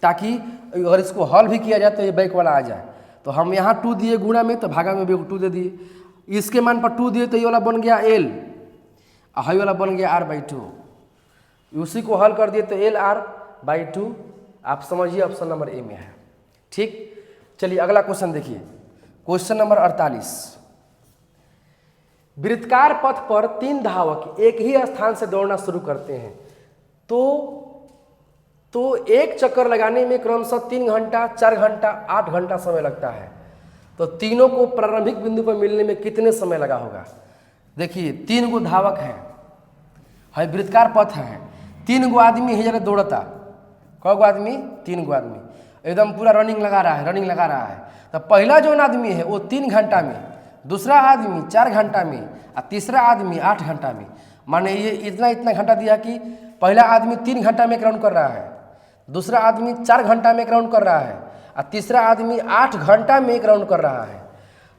ताकि अगर इसको हल भी किया जाए तो ये बैक वाला आ जाए। तो हम यहाँ 2 दिए गुणा में, तो भागा में भी 2 दे दिए, इसके मान पर 2 दिए तो ये वाला बन गया एल, हाई वाला बन गया r/2, उसी को हल कर दिए तो एल r/2। आप समझिए ऑप्शन नंबर ए में है, ठीक। चलिए अगला क्वेश्चन देखिए, क्वेश्चन नंबर 48। वृत्तकार पथ पर 3 धावक एक ही स्थान से दौड़ना शुरू करते हैं, तो एक चक्कर लगाने में क्रमशः 3 घंटा, 4 घंटा, 8 घंटा समय लगता है। तो तीनों को प्रारंभिक बिंदु पर मिलने में कितने समय लगा होगा। देखिए 3 गो धावक है वृत्तकार पथ है, 3 गो आदमी है जरा दौड़ता, क गो आदमी, 3 गो आदमी एकदम पूरा रनिंग लगा रहा है। तो पहला जो आदमी है वो 3 घंटा में, दूसरा आदमी 4 घंटा में और तीसरा आदमी 8 घंटा में। माने ये इतना घंटा दिया कि पहला आदमी 3 घंटा में एक राउंड कर रहा है, दूसरा आदमी 4 घंटा में एक राउंड कर रहा है और तीसरा आदमी 8 घंटा में एक राउंड कर रहा है।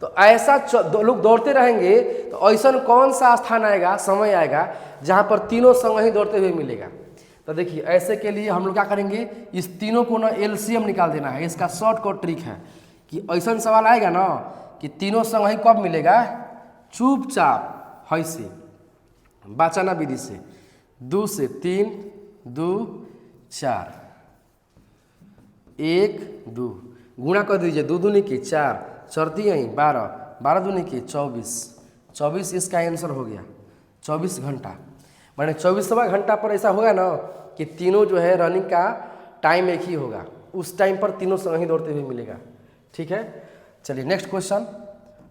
तो ऐसा लोग दौड़ते रहेंगे, तो ऐसा कौन सा स्थान आएगा, समय आएगा जहाँ पर तीनों संग ही दौड़ते हुए मिलेगा। तो देखिए ऐसे के लिए हम लोग क्या करेंगे, इस तीनों को ना एलसीएम निकाल देना है। इसका शॉर्टकट ट्रिक है कि ऐसा सवाल आएगा ना कि तीनों संग ही कब मिलेगा, चुपचाप है से बाचाना विधि से 2 से 3 2 4 1 2 गुणा कर दीजिए, 2 दूनी के 4 चौरती यहीं 12 12 दूनी के 24 इसका आंसर हो गया 24 घंटा। मैंने 24वां घंटा पर ऐसा होगा ना कि तीनों जो है रनिंग का टाइम एक ही होगा, उस टाइम पर तीनों संग ही दौड़ते हुए मिलेगा, ठीक है। चलिए नेक्स्ट क्वेश्चन,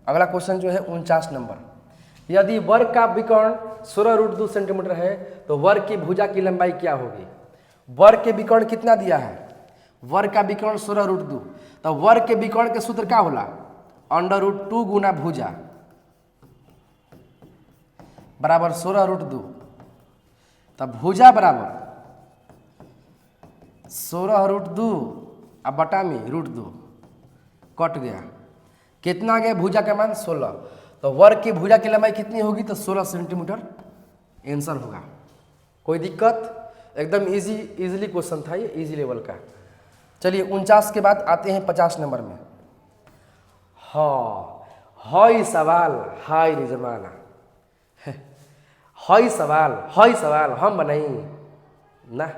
अगला क्वेश्चन जो है 49 नंबर। यदि वर्ग का विकर्ण 16√2 सेंटीमीटर है तो वर्ग की भुजा की लंबाई क्या होगी। वर्ग के विकर्ण कितना दिया है, वर्ग का विकर्ण 16√2, तो वर्ग के विकर्ण के सूत्र क्या होला, √2 गुना भुजा बराबर 16√2, तब भुजा बराबर 16√2 अब बटा में √2 कट गया, कितना आ गया भुजा का मान 16। तो वर्ग की भुजा की लंबाई कितनी होगी, तो 16 सेंटीमीटर आंसर होगा। कोई दिक्कत, एकदम इजीली क्वेश्चन था ये, इजी लेवल का। चलिए 49 के बाद आते हैं 50 नंबर में। हाय सवाल हाय रे जमाना, हाय सवाल हम बनाई ना,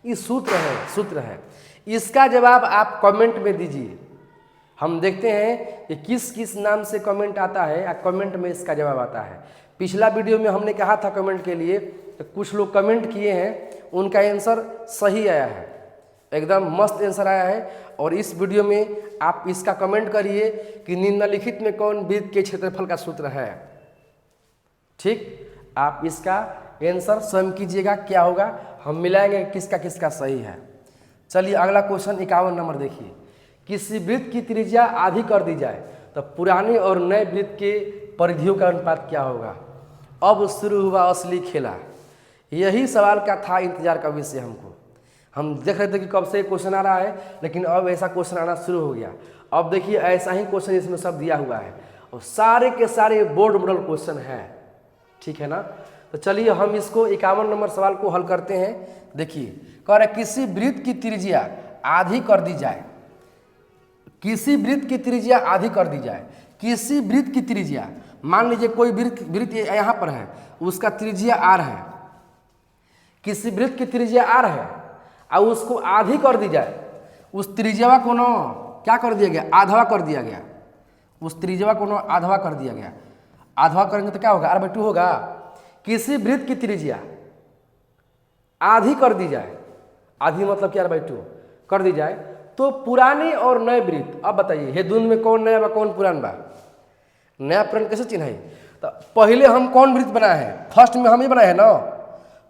ये सूत्र है, इसका जवाब आप कमेंट में दीजिए। हम देखते हैं कि किस किस नाम से कमेंट आता है या कमेंट में इसका जवाब आता है। पिछला वीडियो में हमने कहा था कमेंट के लिए, तो कुछ लोग कमेंट किए हैं, उनका आंसर सही आया है, एकदम मस्त आंसर आया है। और इस वीडियो में आप इसका कमेंट करिए कि निम्नलिखित में कौन वृत्त के क्षेत्रफल का सूत्र है। ठीक, आप इसका आंसर स्वयं कीजिएगा, क्या होगा हम मिलाएंगे किसका किसका सही है। चलिए अगला क्वेश्चन 51 नंबर देखिए। किसी वृत्त की त्रिज्या आधी कर दी जाए तो पुराने और नए वृत्त के परिधियों का अनुपात क्या होगा। अब शुरू हुआ असली खेला। यही सवाल का था इंतजार का विषय हमको। हम देख रहे थे कि कब से क्वेश्चन आ रहा है, लेकिन अब ऐसा क्वेश्चन आना शुरू हो गया। अब देखिए ऐसा ही क्वेश्चन इसमें सब दिया हुआ है और सारे के सारे बोर्ड मॉडल क्वेश्चन है, ठीक है ना। तो चलिए हम इसको 51 नंबर सवाल को हल करते हैं। देखिए कह रहे किसी वृत्त की त्रिज्या आधी कर दी जाए, किसी वृत्त की त्रिज्या आधी कर दी जाए। किसी वृत्त की त्रिज्या, मान लीजिए कोई वृत्त यहाँ पर है, उसका त्रिज्या r है। किसी वृत्त की त्रिज्या r है और उसको आधी कर दी जाए, उस त्रिज्या को न क्या कर दिया गया, आधवा कर दिया गया। उस त्रिज्या को न आधवा कर दिया गया। आधवा करेंगे तो क्या होगा, r/2 होगा। किसी वृत्त की त्रिज्या आधी कर दी जाए, आधी मतलब क्या, r/2 कर दी जाए, तो पुराने और नए वृत्त, अब बताइए ये दोनों में कौन नया बा कौन पुरान बा। नया पुरान कैसे चिन्ह है। तो पहले हम कौन वृत्त बनाए हैं, फर्स्ट में हम ये बनाए हैं ना,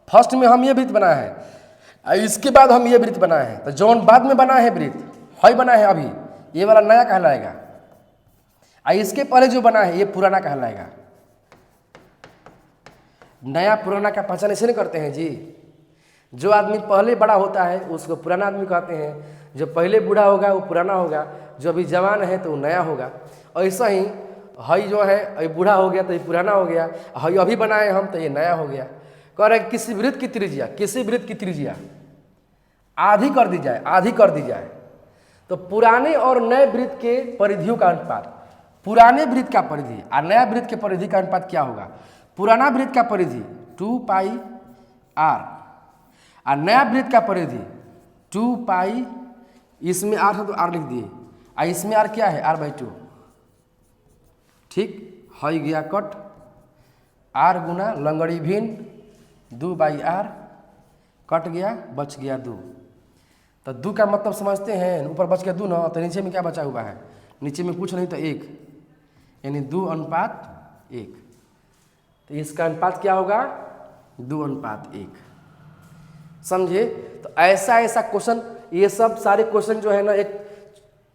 फर्स्ट में हम ये वृत्त बनाए हैं, इसके बाद हम ये वृत्त बनाए हैं। तो जौन बाद में बना है वृत्त है बना है अभी, ये वाला नया कहलाएगा, और इसके पहले जो बना है ये पुराना कहलाएगा। नया पुराना का पहचान ऐसे नहीं करते हैं जी। जो आदमी पहले बड़ा होता है उसको पुराना आदमी कहते हैं, जो पहले बूढ़ा होगा वो पुराना होगा, जो अभी जवान है तो वो नया होगा। ऐसा ही हई जो है अभी बूढ़ा हो गया तो ये पुराना हो गया, हई अभी बनाए हम तो ये नया हो गया। कह रहे किसी वृत्त की त्रिज्या, किसी वृत्त की त्रिज्या आधी कर दी जाए, आधी कर दी जाए, तो पुराने और नए वृत्त के परिधियों का अनुपात, पुराने वृत्त का परिधि और नया वृत्त के परिधि का अनुपात क्या होगा। पुराना वृत्त का परिधि 2πr और नया वृत्त का परिधि 2π, इसमें r है तो r लिख दिए, और इसमें r क्या है, r/2। ठीक, हई गया कट, r गुना लंगड़ी भिन्न 2/r कट गया, बच गया 2। तो 2 का मतलब समझते हैं, ऊपर बच गया 2 ना, तो नीचे में क्या बचा हुआ है, नीचे में कुछ नहीं तो 1, यानी 2:1। तो इसका अनुपात क्या होगा, 2:1। समझे। तो ऐसा ऐसा क्वेश्चन, ये सब सारे क्वेश्चन जो है ना एक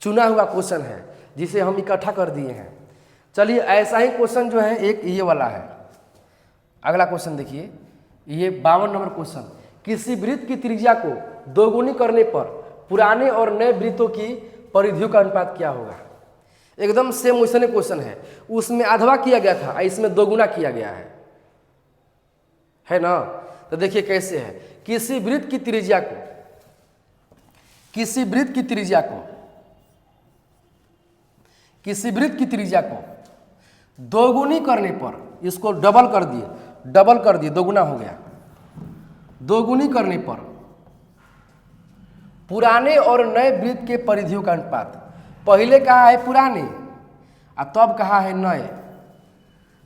चुना हुआ क्वेश्चन है जिसे हम इकट्ठा कर दिए हैं। चलिए ऐसा ही क्वेश्चन जो है एक ये वाला है। अगला क्वेश्चन देखिए, ये 52 नंबर क्वेश्चन। किसी वृत्त की त्रिज्या को दोगुनी करने पर पुराने और नए वृत्तों की परिधियों का अनुपात क्या होगा। एकदम सेम वैसे क्वेश्चन है, उसमें आधवा किया गया था, इसमें दोगुना किया गया है ना। तो देखिए कैसे है। किसी वृत्त की त्रिज्या को, किसी वृत्त की त्रिज्या को, किसी वृत्त की त्रिज्या को दोगुनी करने पर, इसको डबल कर दिए, डबल कर दिए, दोगुना हो गया। दोगुनी करने पर पुराने और नए वृत्त के परिधियों का अनुपात, पहले कहा है पुराने और तब कहा है नए,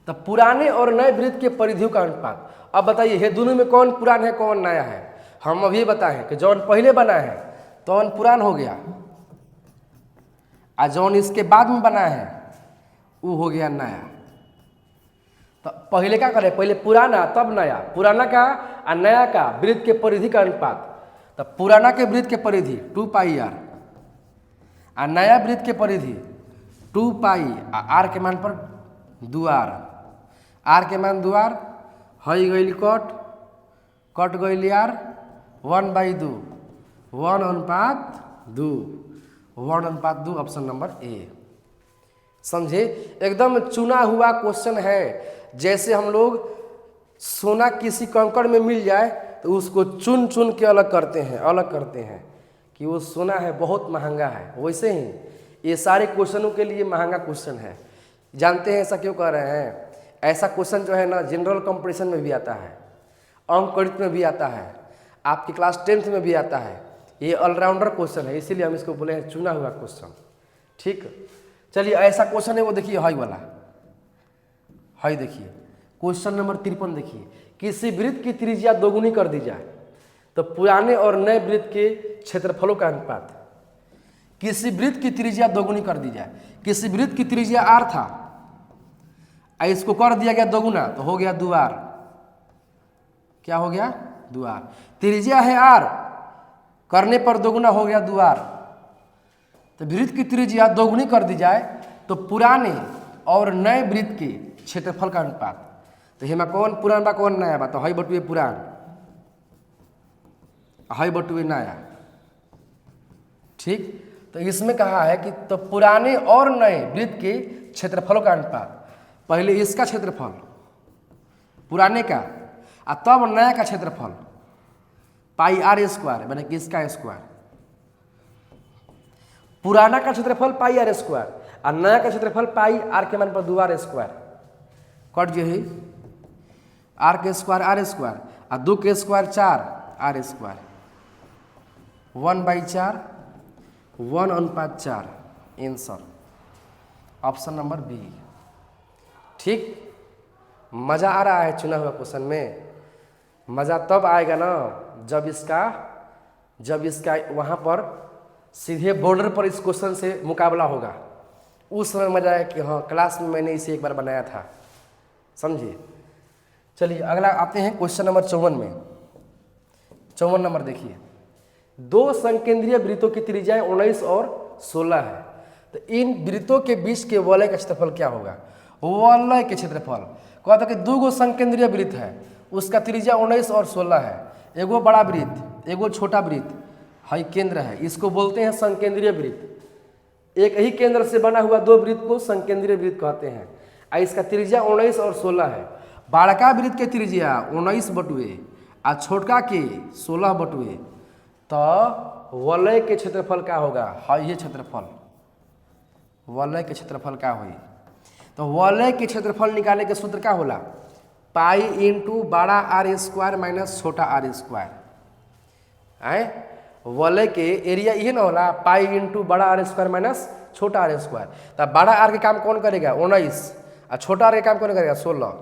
तो पुराने और नए वृत्त के परिधियों का अनुपात। अब बताइए ये दोनों में कौन पुरान है कौन नया है। हम अभी बताएं कि जौन पहले बना है तौन पुरान हो गया, और जौन इसके बाद में बना है वो हो गया नया। तो पहले क्या करें, पहले पुराना तब नया, पुराना का और नया का वृत्त के परिधि का अनुपात। तो पुराना के वृत्त के परिधि 2πr और नया वृत्त के परिधि 2π, r के मान पर 2r, r के मान 2r, हई गई कट, कट गई r, 1/2, 1:2, 1:2, ऑप्शन नंबर ए। समझे, एकदम चुना हुआ क्वेश्चन है। जैसे हम लोग सोना किसी कंकड़ में मिल जाए तो उसको चुन चुन के अलग करते हैं, अलग करते हैं कि वो सोना है बहुत महंगा है, वैसे ही ये सारे क्वेश्चनों के लिए महंगा क्वेश्चन है। जानते हैं ऐसा क्यों कह रहे हैं। ऐसा क्वेश्चन जो है ना जनरल कंपटीशन में भी आता है, अंकगणित में भी आता है, आपकी क्लास 10th में भी आता है। ये ऑलराउंडर क्वेश्चन है, इसीलिए हम इसको बोले हैं चुना हुआ क्वेश्चन। ठीक, चलिए ऐसा क्वेश्चन है वो देखिए, हाई वाला, हाई देखिए क्वेश्चन नंबर 53 देखिए, किसी वृत्त की त्रिज्या दोगुनी कर दी जाए तो पुराने और नए वृत्त के क्षेत्रफलों का अनुपात। किसी वृत्त की त्रिज्या दोगुनी कर दी जाए, किसी वृत्त की त्रिज्या r था, इसको कर दिया गया दोगुना तो हो गया 2r। क्या हो गया? 2r। त्रिज्या है r, करने पर दोगुना हो गया 2r। तो वृत्त की त्रिज्या दोगुनी कर दी जाए तो पुराने और नए वृत्त के क्षेत्रफल का अनुपात। तो हेमा कौन पुरान बा कौन नया बा? तो हई बटुए पुरान, हई बटुए नया। ठीक, तो इसमें कहा है कि तो पुराने और नए वृत्त के क्षेत्रफलों का अनुपात। पहले इसका क्षेत्रफल पुराने का और तब नया का क्षेत्रफल पाई आर स्क्वायर, मैंने कि इसका स्क्वायर। पुराना का क्षेत्रफल पाई आर स्क्वायर और नया का क्षेत्रफल पाई आर के मान पर 2r स्क्वायर। कट जो है आर के स्क्वायर आर स्क्वायर और 2 के square 4r square. 1/4 1/4 answer option number B. ठीक, मज़ा आ रहा है चुना हुआ क्वेश्चन में? मज़ा तब आएगा ना जब इसका वहाँ पर सीधे बॉर्डर पर इस क्वेश्चन से मुकाबला होगा, उस समय मजा आया कि हाँ क्लास में मैंने इसे एक बार बनाया था, समझिए। चलिए अगला आते हैं क्वेश्चन नंबर 54 में। 54 नंबर देखिए, दो संकेंद्रीय वृत्तों की त्रिज्याएं 19 और 16 है, तो इन वृत्तों के बीच के वलय का क्षेत्रफल क्या होगा? वलय के क्षेत्रफल कहता कि दो गो संकेंद्रीय वृत्त है, उसका त्रिज्या 19 और 16 है। एगो बड़ा वृत्त एगो छोटा वृत्त, हाई केंद्र है, इसको बोलते हैं संकेंद्रीय वृत्त। एक ही केंद्र से बना हुआ दो वृत्त को संकेंद्रीय वृत्त कहते हैं। इसका त्रिज्या 19 और 16 है। बड़का वृत्त के त्रिज्या 19 बटुए और छोटका के 16 बटुए, तो वलय के क्षेत्रफल क्या होगा? हाई ये क्षेत्रफल, वलय के क्षेत्रफल क्या हुई? तो वलय के क्षेत्रफल निकालने के सूत्र क्या होला? पाई इंटू बड़ा आर स्क्वायर माइनस छोटा आर स्क्वायर। आए वलय के एरिया ये ना होला, पाई इंटू बड़ा आर स्क्वायर माइनस छोटा आर स्क्वायर। तो बड़ा आर के काम कौन करेगा? 19, और छोटा आर के काम कौन करेगा? 16।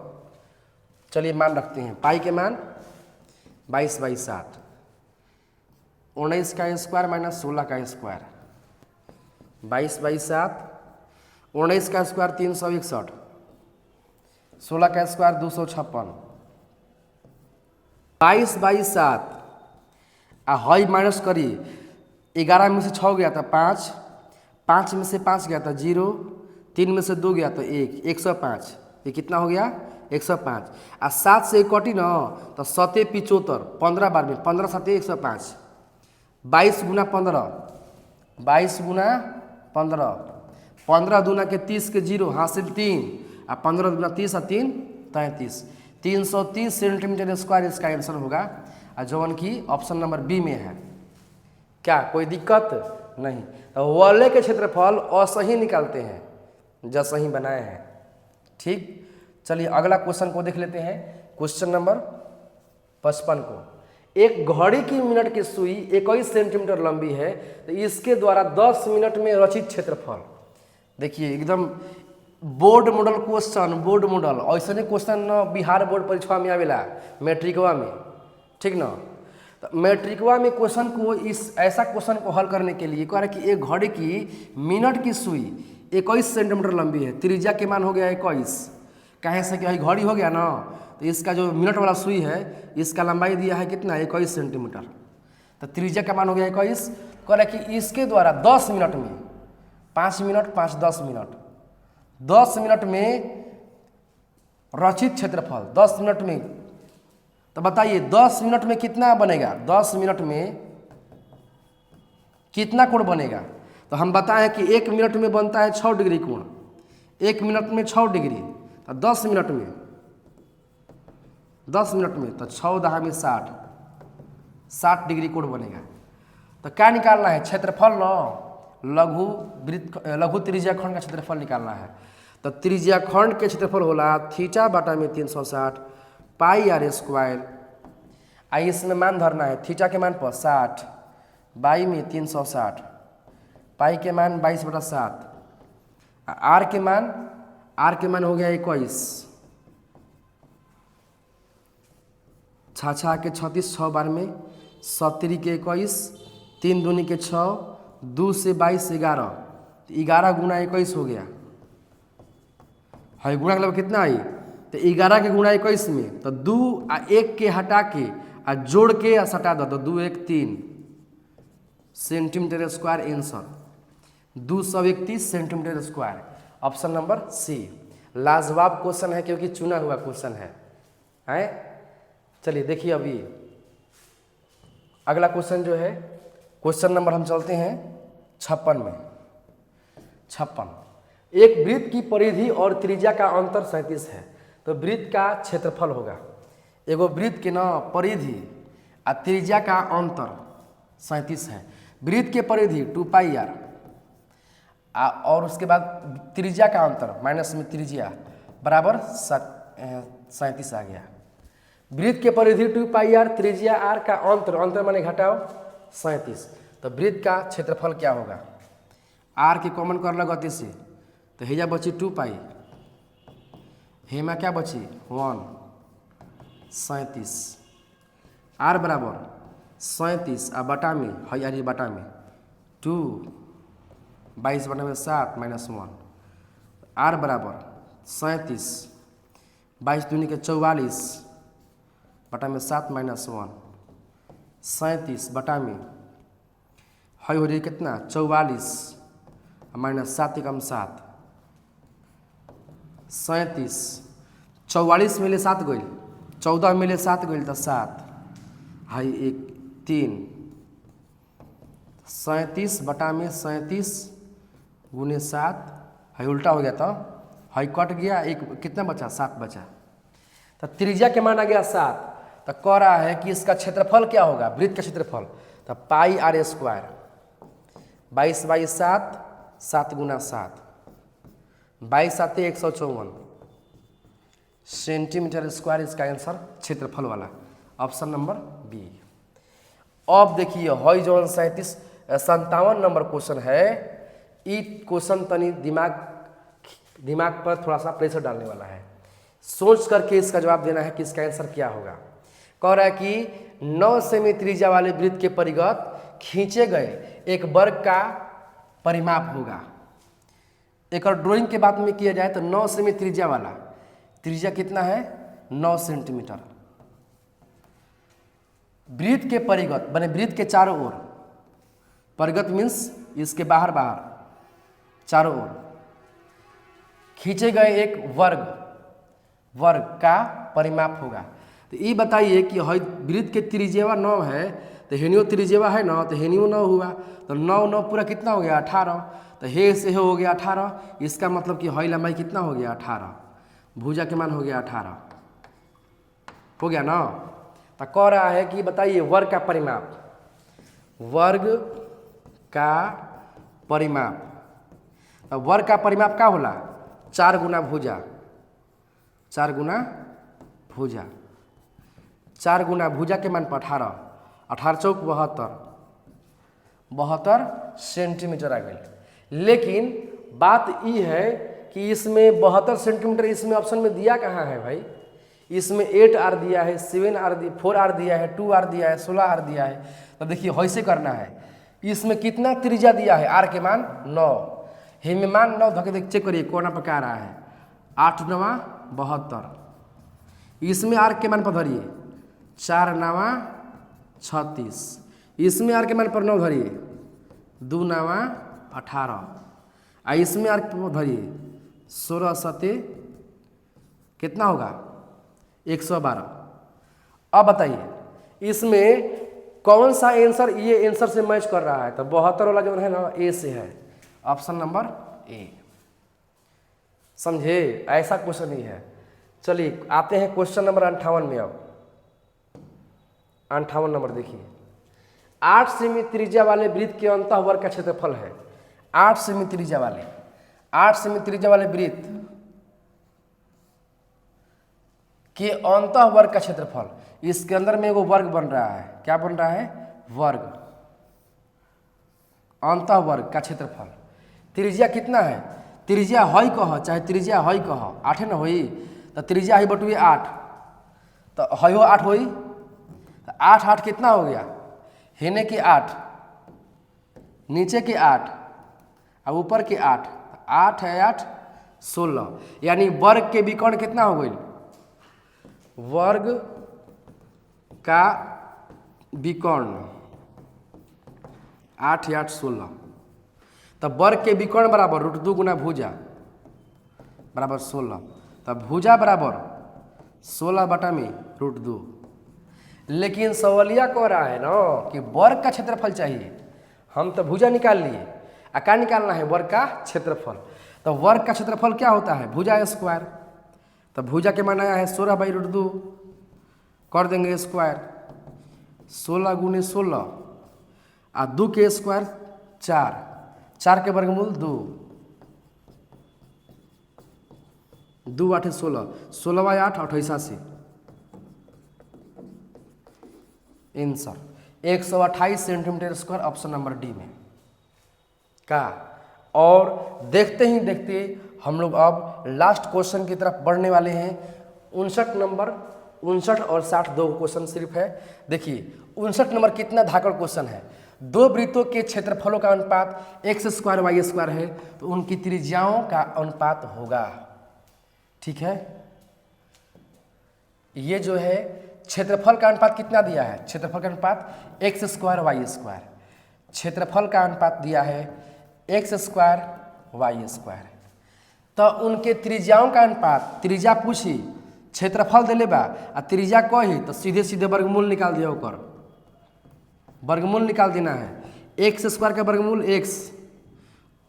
चलिए मान रखते हैं, पाई के मान 22/7, 19 का स्क्वायर माइनस 16 का स्क्वायर, 22/7, 19 का स्क्वायर 361, 16 का स्क्वायर 256, 22/7 हाई माइनस करिए, 11 में से 6 गया था 5, 5 में से 5 गया था 0, 3 में से 2 गया तो 1, 105। ये कितना हो गया? 105। और 7 से कटी ना तो 7 75, 15 बार में 15 7 105, 22 गुना 15, 22 गुना 15, 15 दूना के 30 के 0 हासिल 3, और 15 दूना 30 और 3 33, 330 सेंटीमीटर स्क्वायर इसका आंसर होगा, जौन की ऑप्शन नंबर बी में है। क्या कोई दिक्कत नहीं? तो वलय के क्षेत्रफल असही निकालते हैं जैसा ही बनाए हैं। ठीक, चलिए अगला क्वेश्चन को देख लेते हैं। क्वेश्चन नंबर 55 को, एक घड़ी की मिनट की सुई 21 सेंटीमीटर लंबी है, तो इसके द्वारा 10 मिनट में रचित क्षेत्रफल। देखिए एकदम board model question, board model ऐसे क्वेश्चन न बिहार बोर्ड परीक्षा में आवेला, मैट्रिकवा में, ठीक ना। तो मैट्रिकवा में क्वेश्चन को इस ऐसा क्वेश्चन को हल करने के लिए कह रहा है कि एक घड़ी की मिनट की सुई 21 सेंटीमीटर लंबी है, त्रिज्या के मान हो गया 21। कहे से कि घड़ी हो गया ना, तो इसका जो मिनट वाला सुई है इसका लंबाई दिया है कितना? 21 सेंटीमीटर। तो त्रिज्या का मान हो गया 21। कह रहा है कि इसके द्वारा 10 मिनट में, 5 मिनट 5 10 मिनट, 10 मिनट में रचित क्षेत्रफल 10 मिनट में। तो बताइए 10 मिनट में कितना बनेगा? 10 मिनट में कितना कोण बनेगा? तो हम बताएं कि 1 मिनट में बनता है 6 डिग्री कोण, 1 मिनट में 6 डिग्री, तो 10 मिनट में, 10 मिनट में तो 6 10 में 60, 60 डिग्री कोण बनेगा। तो क्या निकालना है? क्षेत्रफल न लघु त्रिज्या खंड का क्षेत्रफल निकालना है। तो त्रिज्या खंड के क्षेत्रफल होला थीटा बटा में 360 पाई आर स्क्वायर। आई इसमें मान धरना है, थीटा के मान पर 60, बाई में 360, पाई के मान 22/7, आर के मान हो गया 21, 6 के 36, 6 बार में 70 के 21, 3 दूनी के 6, 2 से 22 11, 11 गुना 21 हो गया। है गुणा मतलब कितना आई, तो 11 के गुणा 21 में तो 2 आ 1 के हटा के आ जोड़ के आ सटा दो तो 2 1 3 centimetre square answer 231 centimetre square. Option number C लाजवाब क्वेश्चन है क्योंकि चुना हुआ क्वेश्चन है। चलिए देखिए अभी अगला क्वेश्चन जो है, क्वेश्चन नंबर हम चलते हैं 56 में। 56, एक वृत्त की परिधि और त्रिज्या का अंतर 37 है, तो वृत्त का क्षेत्रफल होगा। एगो वृत्त के ना परिधि आ त्रिज्या का अंतर 37 है। वृत्त के परिधि 2πr और उसके बाद त्रिज्या का अंतर माइनस में त्रिज्या बराबर 37 आ गया। वृत्त के परिधि 2πr, त्रिज्या r का अंतर माने घटाओ 37, तो वृत्त का क्षेत्रफल क्या होगा। r के कॉमन कर लो गति से, तो हेजा बची 2π, हेमा क्या बची 1, 37, r बराबर 37 आ बटा में है यार बटा में 2, 22 बटा में 7 माइनस 1, r बराबर 37, 22 दूनी के 44 बटा में 7 माइनस 1, 37 बटा में है हो रही कितना 44 माइनस 7 एकम 7, 37, 44 मिले 7 गई, 14 मिले 7 गई तो 7 है 1 3, 37 बटा में 37 गुने 7 है उल्टा हो गया, तो है कट गया, एक कितना बचा 7 बचा, तो त्रिज्या के मान आ गया 7। तो कह रहा है कि इसका क्षेत्रफल क्या होगा, वृत्त का क्षेत्रफल, तो πr स्क्वायर 22/7, 7 गुना 7, 22 7 154 सेंटीमीटर स्क्वायर इसका आंसर क्षेत्रफल वाला। Option number B. अब देखिए हई जो 57 नंबर क्वेश्चन है, ये क्वेश्चन तनी दिमाग पर थोड़ा सा प्रेशर डालने वाला है। सोच करके इसका जवाब देना है कि इसका आंसर क्या होगा। कह रहा है कि 9 सेमी त्रिज्या वाले वृत्त के परिगत खींचे गए एक वर्ग का परिमाप होगा। एक और ड्राइंग के बात में किया जाए तो 9 सेमी त्रिज्या वाला, त्रिज्या कितना है 9 सेंटीमीटर। वृत्त के परिगत बने वृत्त के चारों ओर, परिगत मीन्स इसके बाहर चारों ओर खींचे गए एक वर्ग का परिमाप होगा। तो ये बताइए कि वृत्त के त्रिज्या 9 है, तो हेनियो त्रिज्या है 9, तो हेनियो 9 हुआ, तो 9 पूरा कितना हो गया 18, तो हे से हो गया 18, इसका मतलब कि हई लंबाई कितना हो गया 18, भुजा के मान हो गया 18 हो गया ना। तो कह रहा है कि बताइए वर्ग का परिमाप, वर्ग का परिमाप, तो वर्ग का परिमाप क्या होला 4 गुना भुजा, 4 गुना भुजा, 4 गुना भुजा के मान पर 18, 18 चौक 72 सेंटीमीटर आ गई। लेकिन बात ये है कि इसमें 72 सेंटीमीटर इसमें ऑप्शन में दिया कहाँ है भाई, इसमें 8R दिया है, 7R 4R दिया है, 2R दिया है, 16R दिया है। तो देखिए वैसे करना है, इसमें कितना त्रिज्या दिया है, R के मान 9, हे में मान 9 धके देख चेक करिए कोना पर क्या रहा है 8 9 72, इसमें R के मान पर धरिए 4 9 36, इसमें R के मान पर 9 धरिए 2 9 18, इसमें R के धरिए 16 7 कितना होगा 112। अब बताइए इसमें कौन सा आंसर ये आंसर से मैच कर रहा है, तो 72 वाला जो है ना ए से है, ऑप्शन नंबर ए। समझे, ऐसा क्वेश्चन ही है। चलिए आते हैं क्वेश्चन नंबर 58 में। अब 58 नंबर देखिए, 8 सेमी त्रिज्या वाले वृत्त के अंतःवर्ग का क्षेत्रफल है। 8 सेमी त्रिज्या वाले, 8 सेमी त्रिज्या वाले वृत्त के अंतःवर्ग का क्षेत्रफल, इसके अंदर में एगो वर्ग बन रहा है, क्या बन रहा है वर्ग, अंतःवर्ग का क्षेत्रफल। त्रिज्या कितना है त्रिज्या हई कह चाहे त्रिज्या हई कह 8 न होई तो त्रिज्या हई बटुए 8 तो हई हो 8 होई तो 8 8 कितना हो गया, हेने के 8 नीचे के 8 और ऊपर के 8, 8 है 8 16, यानी वर्ग के विकर्ण कितना हो गई, वर्ग का विकर्ण 8 8 16, तब वर्ग के विकर्ण बराबर √2 गुना भुजा बराबर 16, तब भुजा बराबर 16 बटा में √2। लेकिन सवालिया कह रहा है ना कि वर्ग का क्षेत्रफल चाहिए, हम तो भुजा निकाल लिए, क्या निकालना है, वर्ग का क्षेत्रफल। तो वर्ग का क्षेत्रफल क्या होता है, भुजा स्क्वायर, तो भुजा के मान आया है 16 बाई √2, कर देंगे स्क्वायर, 16 गुने 16 और 2 के स्क्वायर 4, 4 के वर्गमूल 2, 2 8 16, 16 by 8 88, answer 128 centimetre square, option number D में का। और देखते ही देखते हम लोग अब लास्ट क्वेश्चन की तरफ बढ़ने वाले हैं। 59 नंबर, 59 और 60 दो क्वेश्चन सिर्फ है। देखिए 59 नंबर कितना धाकड़ क्वेश्चन है, दो वृत्तों के क्षेत्रफलों का अनुपात x² y² है तो उनकी त्रिज्याओं का अनुपात होगा। ठीक है, ये जो है क्षेत्रफल का अनुपात कितना दिया है, क्षेत्रफल का अनुपात x² y², क्षेत्रफल का अनुपात दिया है x² y², तो उनके त्रिज्याओं का अनुपात, त्रिज्या पूछी क्षेत्रफल दिले बा आ त्रिज्या कही तो सीधे सीधे वर्गमूल निकाल दिया, ओकर वर्गमूल निकाल देना है। x² का वर्गमूल x,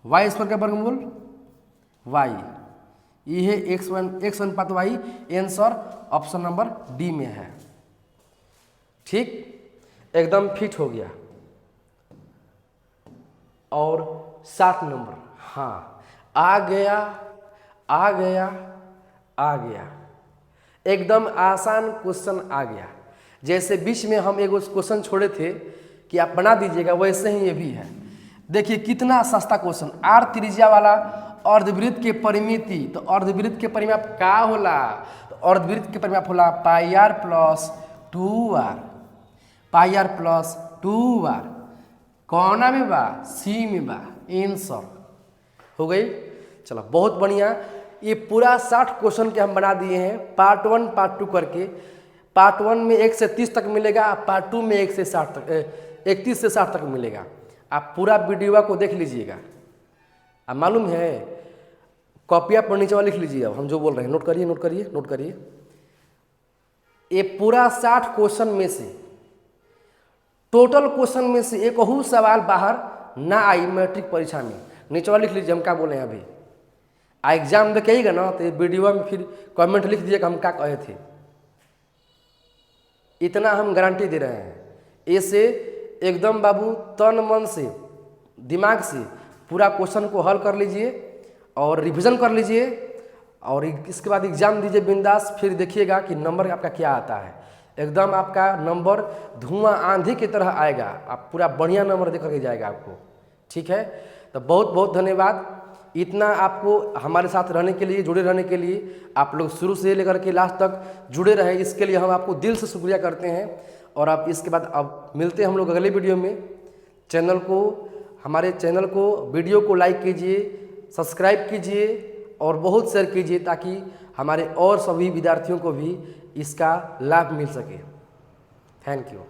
y² का वर्गमूल y, ये है x अनुपात y, answer option number D में है। ठीक, एकदम फिट हो गया। और 60 नंबर, हाँ आ गया आ गया आ गया, एकदम आसान क्वेश्चन आ गया। जैसे बीच में हम एक क्वेश्चन छोड़े थे कि आप बना दीजिएगा, वैसे ही ये भी है। देखिए कितना सस्ता क्वेश्चन, r त्रिज्या वाला अर्धवृत्त के परिमिति, तो अर्धवृत्त के परिमाप का होला, तो अर्धवृत्त के परिमाप होला πr + 2r, πr + 2r, कौना में बा, सी में बा, आंसर हो गई। चलो बहुत बढ़िया, ये पूरा 60 क्वेश्चन के हम बना दिए हैं, पार्ट 1 पार्ट 2 करके। पार्ट 1 में 1 से 30 तक मिलेगा, पार्ट 2 में 1 से 60 तक, 31 से 60 तक मिलेगा। आप पूरा वीडियो को देख लीजिएगा। अब मालूम है, कॉपियाँ पर नीचे वाला लिख लीजिए, हम जो बोल रहे हैं नोट करिए नोट करिए नोट करिए। ये पूरा 60 क्वेश्चन में से, टोटल क्वेश्चन में से एक ही सवाल बाहर ना आई मैट्रिक परीक्षा में, नीचे वाला लिख लीजिए हम क्या बोले हैं अभी। एग्जाम देके आइएगा ना तो वीडियो में फिर कमेंट लिख दीजिएगा हम क्या कहे थे, इतना हम गारंटी दे रहे हैं। ऐसे एकदम बाबू तन मन से दिमाग से पूरा क्वेश्चन को हल कर लीजिए और रिवीजन कर लीजिए, और इसके बाद एग्जाम दीजिए बिंदास, फिर देखिएगा कि नंबर आपका क्या आता है। एकदम आपका नंबर धुआं आंधी की तरह आएगा, आप पूरा बढ़िया नंबर दे करके जाएगा आपको। ठीक है, तो बहुत बहुत धन्यवाद इतना आपको हमारे साथ रहने के लिए, जुड़े रहने के लिए। आप लोग शुरू से लेकर के लास्ट तक जुड़े रहे, इसके लिए हम आपको दिल से शुक्रिया करते हैं। और आप इसके बाद अब मिलते हैं हम लोग अगले वीडियो में। चैनल को, हमारे चैनल को, वीडियो को लाइक कीजिए, सब्सक्राइब कीजिए और बहुत शेयर कीजिए, ताकि हमारे और सभी विद्यार्थियों को भी इसका लाभ मिल सके। Thank you.